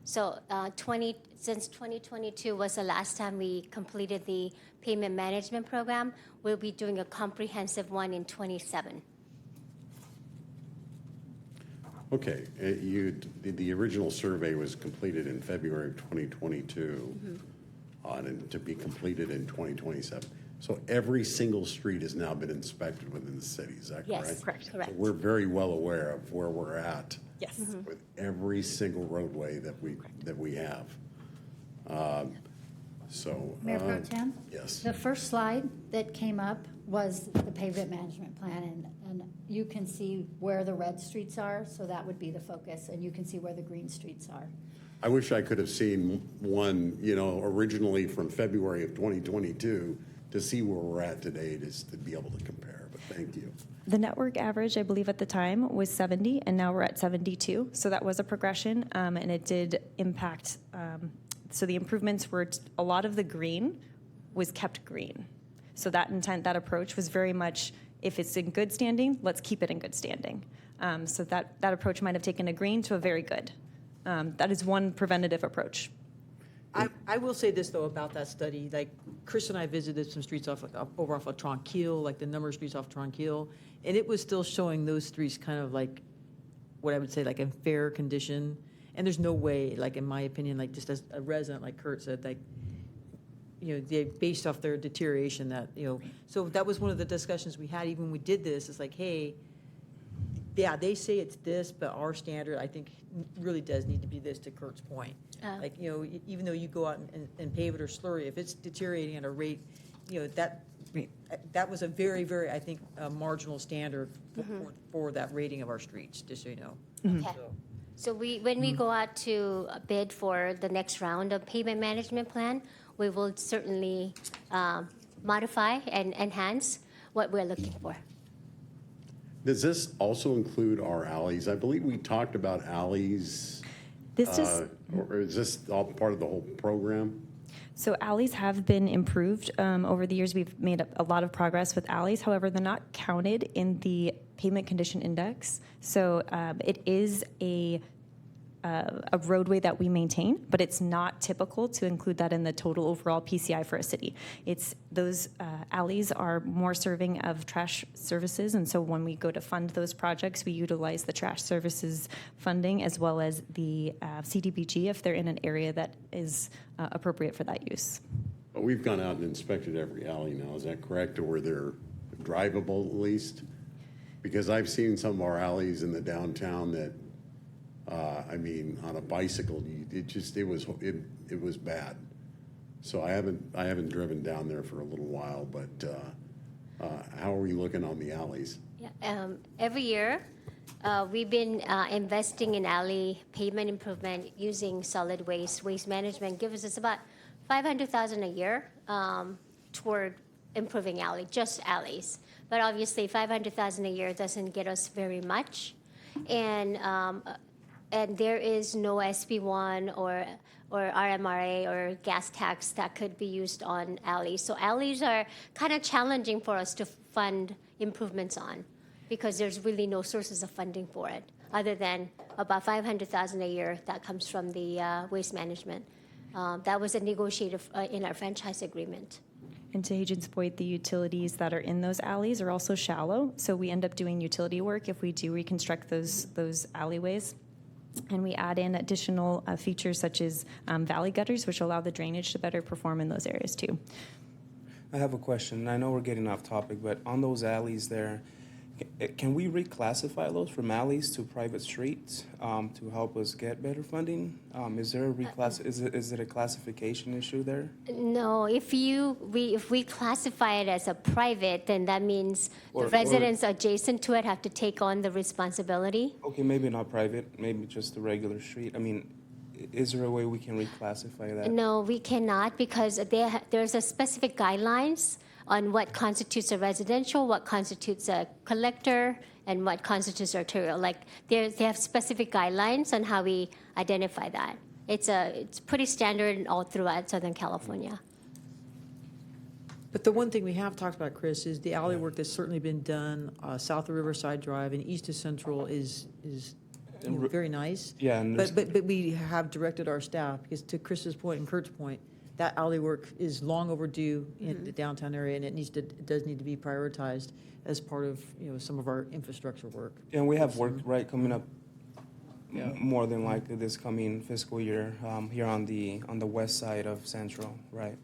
So since 2022 was the last time we completed the pavement management program, we'll be doing a comprehensive one in 27. Okay, the original survey was completed in February of 2022, and to be completed in 2027. So every single street has now been inspected within the city, is that correct? Yes, correct. So we're very well aware of where we're at. Yes. With every single roadway that we have. Mayor Pro Tem? Yes. The first slide that came up was the pavement management plan, and you can see where the red streets are, so that would be the focus, and you can see where the green streets are. I wish I could have seen one, originally from February of 2022 to see where we're at today, just to be able to compare, but thank you. The network average, I believe at the time, was 70, and now we're at 72. So that was a progression, and it did impact. So the improvements were a lot of the green was kept green. So that intent, that approach was very much, if it's in good standing, let's keep it in good standing. So that approach might have taken a green to a very good. That is one preventative approach. I will say this, though, about that study. Like, Chris and I visited some streets over off of Tronquil, like the number of streets off Tronquil, and it was still showing those streets kind of like, what I would say, like in fair condition. And there's no way, like, in my opinion, like, just as a resident, like Kurt said, like, they based off their deterioration that, so that was one of the discussions we had even when we did this. It's like, hey, yeah, they say it's this, but our standard, I think, really does need to be this, to Kurt's point. Like, even though you go out and pave it or slurry, if it's deteriorating at a rate, that was a very, very, I think, marginal standard for that rating of our streets, just so you know. Okay. So when we go out to bid for the next round of pavement management plan, we will certainly modify and enhance what we're looking for. Does this also include our alleys? I believe we talked about alleys. This is Or is this all part of the whole program? So alleys have been improved. Over the years, we've made a lot of progress with alleys. However, they're not counted in the pavement condition index. So it is a roadway that we maintain, but it's not typical to include that in the total overall PCI for a city. It's those alleys are more serving of trash services, and so when we go to fund those projects, we utilize the trash services funding as well as the CDBG if they're in an area that is appropriate for that use. But we've gone out and inspected every alley now, is that correct? Or they're drivable at least? Because I've seen some of our alleys in the downtown that on a bicycle, it was bad. So I haven't driven down there for a little while, but how are we looking on the alleys? Yeah, every year, we've been investing in alley pavement improvement using solid waste management. Gives us about $500,000 a year toward improving just alleys. But obviously, $500,000 a year doesn't get us very much, and there is no SB1 or RMRA or gas tax that could be used on alleys. So alleys are kind of challenging for us to fund improvements on because there's really no sources of funding for it other than about $500,000 a year that comes from the waste management. That was negotiated in our franchise agreement. And to Agent's point, the utilities that are in those alleys are also shallow, so we end up doing utility work if we do reconstruct those alleyways. And we add in additional features such as valley gutters, which allow the drainage to better perform in those areas too. I have a question. I know we're getting off topic, but on those alleys there, can we reclassify those from alleys to private streets to help us get better funding? Is there is it a classification issue there? No, if we classify it as a private, then that means the residents adjacent to it have to take on the responsibility. Okay, maybe not private, maybe just a regular street. I mean, is there a way we can reclassify that? No, we cannot because there's a specific guidelines on what constitutes a residential, what constitutes a collector, and what constitutes arterial. Like they have specific guidelines on how we identify that. It's pretty standard all throughout Southern California. But the one thing we have talked about, Chris, is the alley work that's certainly been done south of Riverside Drive and east of Central is very nice. Yeah, and but we have directed our staff, because to Chris's point and Kurt's point, that alley work is long overdue in the downtown area, and it does need to be prioritized as part of some of our infrastructure work. And we have work coming up more than likely this coming fiscal year here on the west side of Central, right?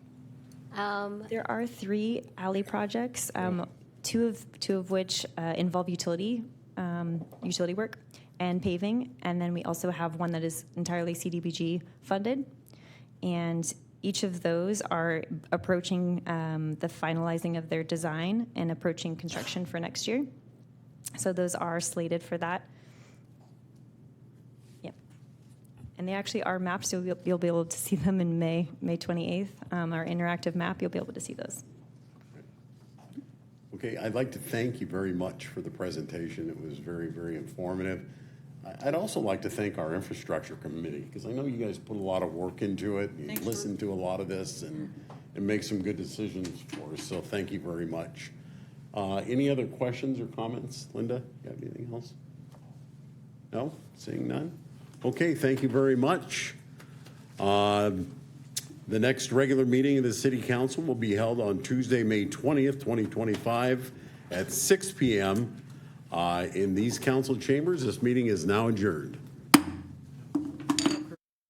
There are 3 alley projects, two of which involve utility work and paving, and then we also have one that is entirely CDBG funded, and each of those are approaching the finalizing of their design and approaching construction for next year. So those are slated for that. Yep. And they actually are mapped, so you'll be able to see them in May 28th. Our interactive map, you'll be able to see those. Okay, I'd like to thank you very much for the presentation. It was very, very informative. I'd also like to thank our infrastructure committee, because I know you guys put a lot of work into it. You listen to a lot of this and make some good decisions for us, so thank you very much. Any other questions or comments? Linda, you have anything else? No? Seeing none? Okay, thank you very much. The next regular meeting of the City Council will be held on Tuesday, May 20th, 2025 at 6 p.m. In these council chambers. This meeting is now adjourned.